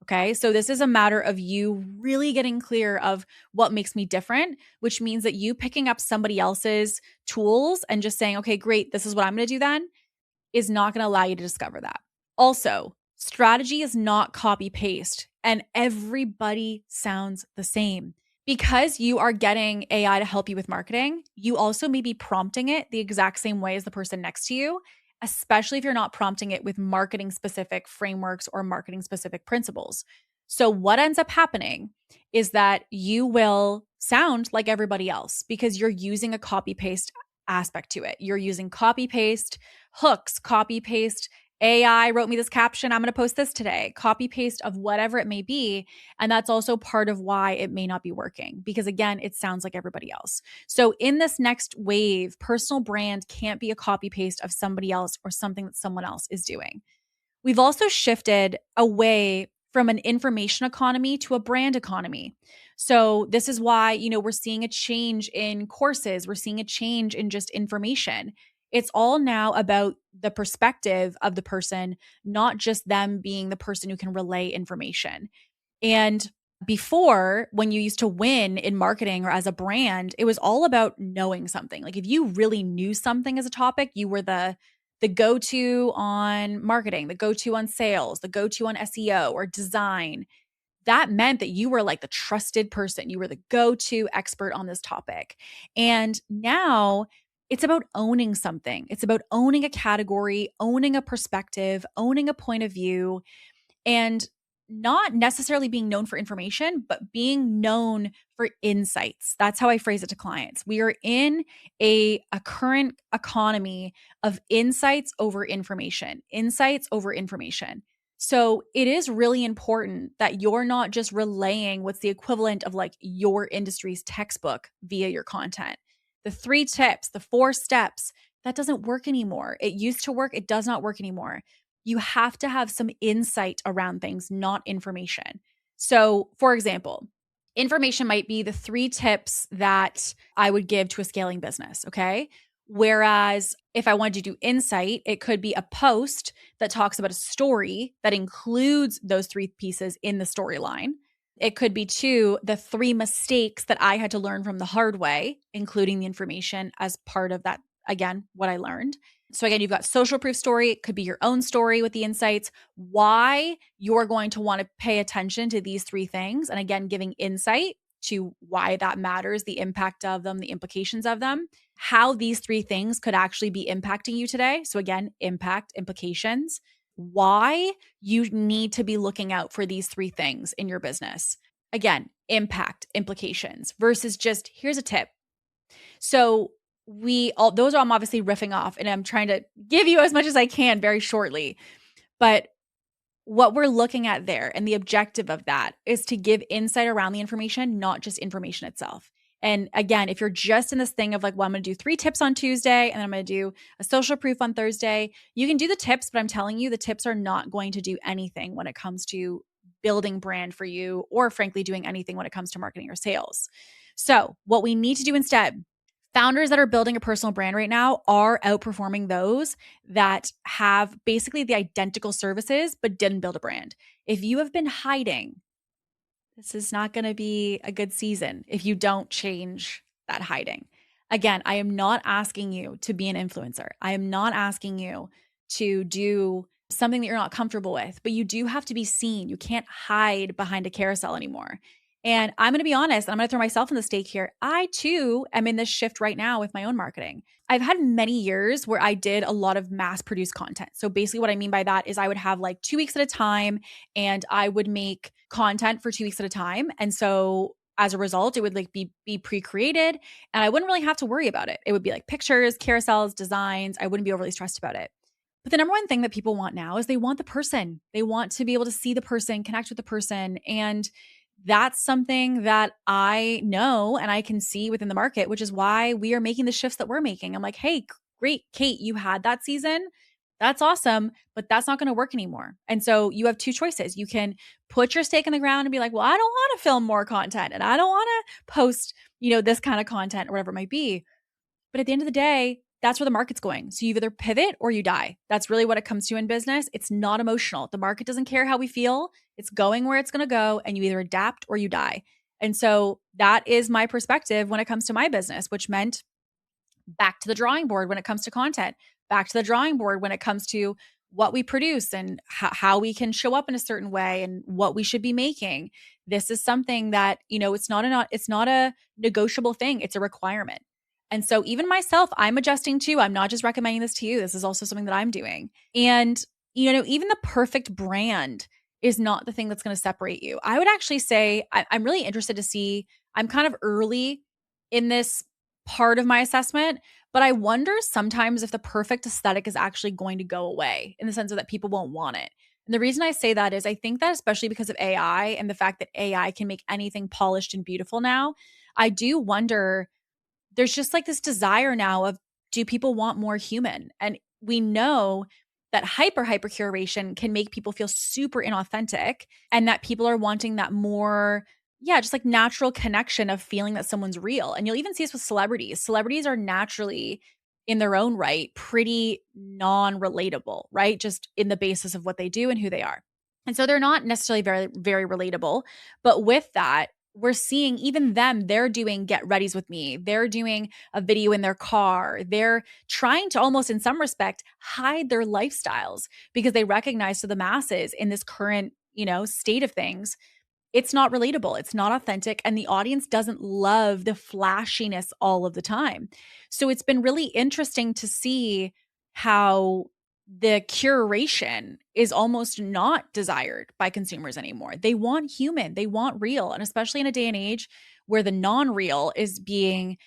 Okay. So this is a matter of you really getting clear of what makes me different, which means that you picking up somebody else's tools and just saying, okay, great, this is what I'm going to do then, is not going to allow you to discover that. Also, strategy is not copy paste and everybody sounds the same. Because you are getting AI to help you with marketing, you also may be prompting it the exact same way as the person next to you, especially if you're not prompting it with marketing specific frameworks or marketing specific principles. So, what ends up happening is that you will sound like everybody else because you're using a copy paste aspect to it. You're using copy paste hooks, copy paste. AI wrote me this caption. I'm going to post this today. Copy paste of whatever it may be. And that's also part of why it may not be working because, again, it sounds like everybody else. So, in this next wave, personal brand can't be a copy paste of somebody else or something that someone else is doing. We've also shifted away from an information economy to a brand economy. So, this is why, we're seeing a change in courses, we're seeing a change in just information. It's all now about the perspective of the person, not just them being the person who can relay information. And before, when you used to win in marketing or as a brand, it was all about knowing something. Like if you really knew something as a topic, you were the go-to on marketing, the go-to on sales, the go-to on SEO or design. That meant that you were like the trusted person. You were the go-to expert on this topic. And now it's about owning something. It's about owning a category, owning a perspective, owning a point of view, and not necessarily being known for information, but being known for insights. That's how I phrase it to clients. We are in a current economy of insights over information, insights over information. So it is really important that you're not just relaying what's the equivalent of like your industry's textbook via your content. The 3 tips, the 4 steps, that doesn't work anymore. It used to work. It does not work anymore. You have to have some insight around things, not information. So, for example, information might be the 3 tips that I would give to a scaling business, okay? Whereas if I wanted to do insight, it could be a post that talks about a story that includes those 3 pieces in the storyline. It could be 2, the 3 mistakes that I had to learn from the hard way, including the information as part of that, again, what I learned. So again, you've got social proof story. It could be your own story with the insights, why you're going to want to pay attention to these three things. And again, giving insight to why that matters, the impact of them, the implications of them, how these three things could actually be impacting you today. So again, impact, implications, why you need to be looking out for these three things in your business. Again, impact, implications versus just here's a tip. So those are I'm obviously riffing off and I'm trying to give you as much as I can very shortly. But what we're looking at there and the objective of that is to give insight around the information, not just information itself. And again, if you're just in this thing of like, well, I'm going to do 3 tips on Tuesday and then I'm going to do a social proof on Thursday, you can do the tips, but I'm telling you, the tips are not going to do anything when it comes to building brand for you or frankly, doing anything when it comes to marketing or sales. So what we need to do instead, founders that are building a personal brand right now are outperforming those that have basically the identical services but didn't build a brand. If you have been hiding, this is not going to be a good season if you don't change that hiding. Again, I am not asking you to be an influencer. I am not asking you to do something that you're not comfortable with, but you do have to be seen. You can't hide behind a carousel anymore. And I'm going to be honest, and I'm going to throw myself in the stake here. I too am in this shift right now with my own marketing. I've had many years where I did a lot of mass produced content. So basically what I mean by that is I would have like 2 weeks at a time and I would make content for 2 weeks at a time. And so as a result, it would like be pre-created and I wouldn't really have to worry about it. It would be like pictures, carousels, designs. I wouldn't be overly stressed about it. But the number one thing that people want now is they want the person. They want to be able to see the person, connect with the person. And that's something that I know and I can see within the market, which is why we are making the shifts that we're making. I'm like, hey, great, Kate, you had that season. That's awesome, but that's not going to work anymore. And so you have 2 choices. You can put your stake in the ground and be like, well, I don't want to film more content and I don't want to post, this kind of content or whatever it might be. But at the end of the day, that's where the market's going. So you either pivot or you die. That's really what it comes to in business. It's not emotional. The market doesn't care how we feel. It's going where it's going to go and you either adapt or you die. And so that is my perspective when it comes to my business, which meant back to the drawing board when it comes to content, back to the drawing board when it comes to what we produce and how we can show up in a certain way and what we should be making. This is something that, it's not a negotiable thing. It's a requirement. And so even myself, I'm adjusting too. I'm not just recommending this to you. This is also something that I'm doing. And, even the perfect brand is not the thing that's going to separate you. I would actually say I'm really interested to see, I'm kind of early in this part of my assessment, but I wonder sometimes if the perfect aesthetic is actually going to go away in the sense of that people won't want it. And the reason I say that is I think that especially because of AI and the fact that AI can make anything polished and beautiful now, I do wonder there's just like this desire now of, do people want more human? And we know that hyper curation can make people feel super inauthentic and that people are wanting that more, just like natural connection of feeling that someone's real. And you'll even see this with celebrities. Celebrities are naturally in their own right, pretty non-relatable, right? Just in the basis of what they do and who they are. And so they're not necessarily very, very relatable. But with that, we're seeing even them, they're doing get readies with me. They're doing a video in their car. They're trying to almost in some respect hide their lifestyles because they recognize to the masses in this current, state of things, it's not relatable. It's not authentic. And the audience doesn't love the flashiness all of the time. So it's been really interesting to see how the curation is almost not desired by consumers anymore. They want human, they want real. And especially in a day and age where the non-real is being,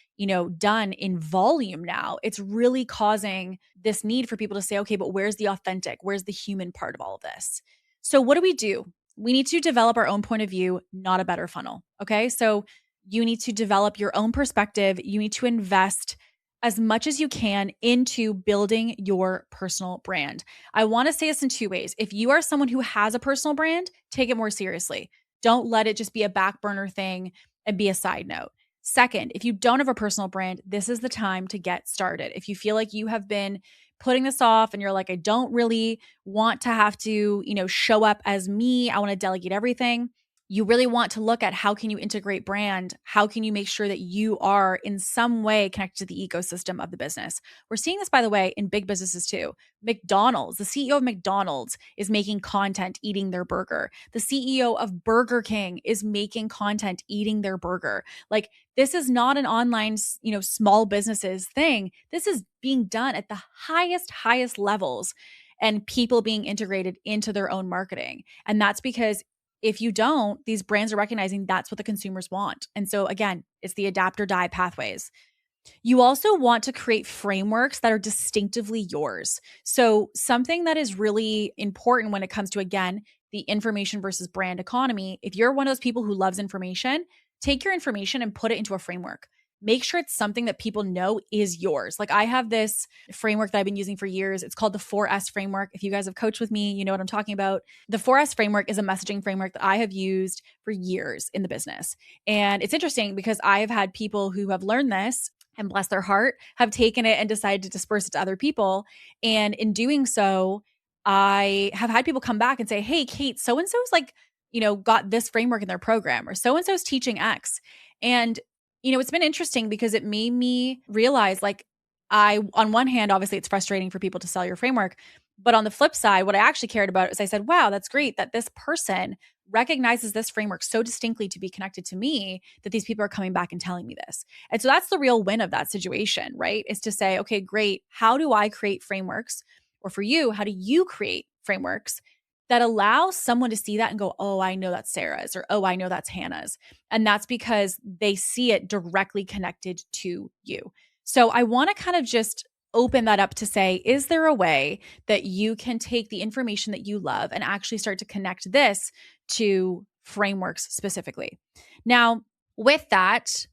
done in volume now, it's really causing this need for people to say, okay, but where's the authentic? Where's the human part of all of this? So what do? We need to develop our own point of view, not a better funnel. Okay. So you need to develop your own perspective. You need to invest as much as you can into building your personal brand. I want to say this in 2 ways. If you are someone who has a personal brand, take it more seriously. Don't let it just be a back burner thing and be a side note. Second, if you don't have a personal brand, this is the time to get started. If you feel like you have been putting this off and you're like, I don't really want to have to, show up as me, I want to delegate everything. You really want to look at how can you integrate brand? How can you make sure that you are in some way connected to the ecosystem of the business? We're seeing this, by the way, in big businesses too. McDonald's, the CEO of McDonald's is making content eating their burger. The CEO of Burger King is making content eating their burger. Like, this is not an online, small businesses thing. This is being done at the highest levels and people being integrated into their own marketing. And that's because if you don't, these brands are recognizing that's what the consumers want. And so again, it's the adapt or die pathways. You also want to create frameworks that are distinctively yours. So something that is really important when it comes to, again, the information versus brand economy, if you're one of those people who loves information, take your information and put it into a framework. Make sure it's something that people know is yours. Like, I have this framework that I've been using for years. It's called the 4S framework. If you guys have coached with me, you know what I'm talking about. The 4S framework is a messaging framework that I have used for years in the business. And it's interesting because I have had people who have learned this and, bless their heart, have taken it and decided to disperse it to other people. And in doing so, I have had people come back and say, hey, Kate, so-and-so's got this framework in their program, or so-and-so's teaching X. And it's been interesting because it made me realize, on one hand, obviously it's frustrating for people to sell your framework, but on the flip side, what I actually cared about is I said, wow, that's great that this person recognizes this framework so distinctly to be connected to me that these people are coming back and telling me this. And so that's the real win of that situation, right? Is to say, okay, great. How do I create frameworks? Or for you, how do you create frameworks that allow someone to see that and go, oh, I know that's Sarah's, or oh, I know that's Hannah's. And that's because they see it directly connected to you. So I want to kind of just open that up to say, is there a way that you can take the information that you love and actually start to connect this to frameworks specifically? Now, with that,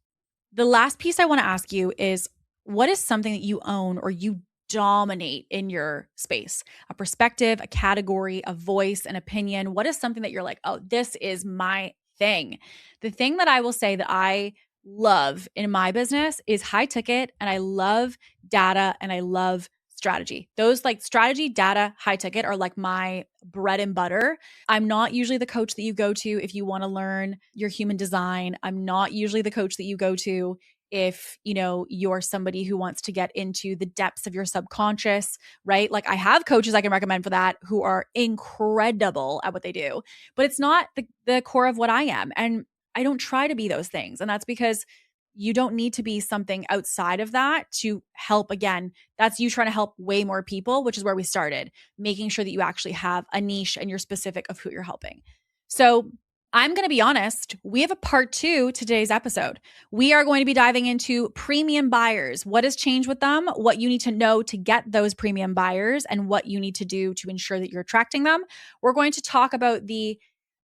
the last piece I want to ask you is, what is something that you own or you dominate in your space? A perspective, a category, a voice, an opinion. What is something that you're like, oh, this is my thing? The thing that I will say that I love in my business is high ticket, and I love data, and I love strategy. Those, like, strategy, data, high ticket, are like my bread and butter. I'm not usually the coach that you go to if you want to learn your human design. I'm not usually the coach that you go to if, you're somebody who wants to get into the depths of your subconscious, right? Like, I have coaches I can recommend for that who are incredible at what they do, but it's not the core of what I am. And I don't try to be those things. And that's because you don't need to be something outside of that to help. Again, that's you trying to help way more people, which is where we started, making sure that you actually have a niche and you're specific of who you're helping. So I'm going to be honest, we have a part 2 to today's episode. We are going to be diving into premium buyers, what has changed with them, what you need to know to get those premium buyers, and what you need to do to ensure that you're attracting them. We're going to talk about the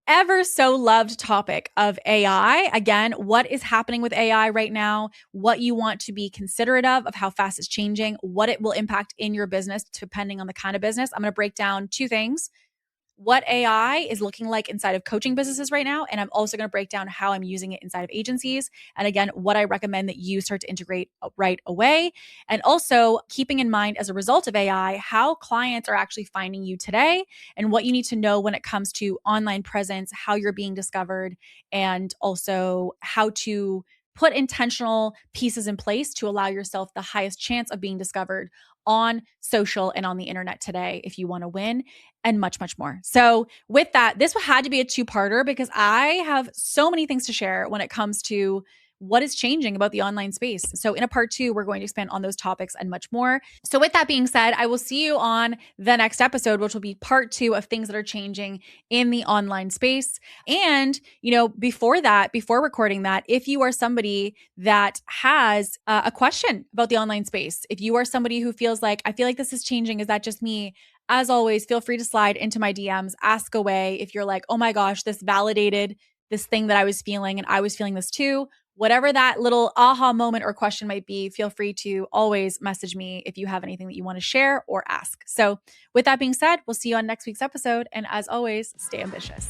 ever so loved topic of AI. Again, what is happening with AI right now, what you want to be considerate of how fast it's changing, what it will impact in your business depending on the kind of business. I'm going to break down 2 things: what AI is looking like inside of coaching businesses right now. And I'm also going to break down how I'm using it inside of agencies. And again, what I recommend that you start to integrate right away. And also keeping in mind, as a result of AI, how clients are actually finding you today and what you need to know when it comes to online presence, how you're being discovered, and also how to put intentional pieces in place to allow yourself the highest chance of being discovered on social and on the internet today if you want to win, and much, much more. So with that, this had to be a 2-parter because I have so many things to share when it comes to what is changing about the online space. So in a part 2, we're going to expand on those topics and much more. So with that being said, I will see you on the next episode, which will be part 2 of things that are changing in the online space. And, before recording that, if you are somebody that has a question about the online space, if you are somebody who feels like, I feel like this is changing, is that just me? As always, feel free to slide into my DMs, ask away. If you're like, oh my gosh, this validated this thing that I was feeling and I was feeling this too. Whatever that little aha moment or question might be, feel free to always message me if you have anything that you want to share or ask. So with that being said, we'll see you on next week's episode. And as always, stay ambitious.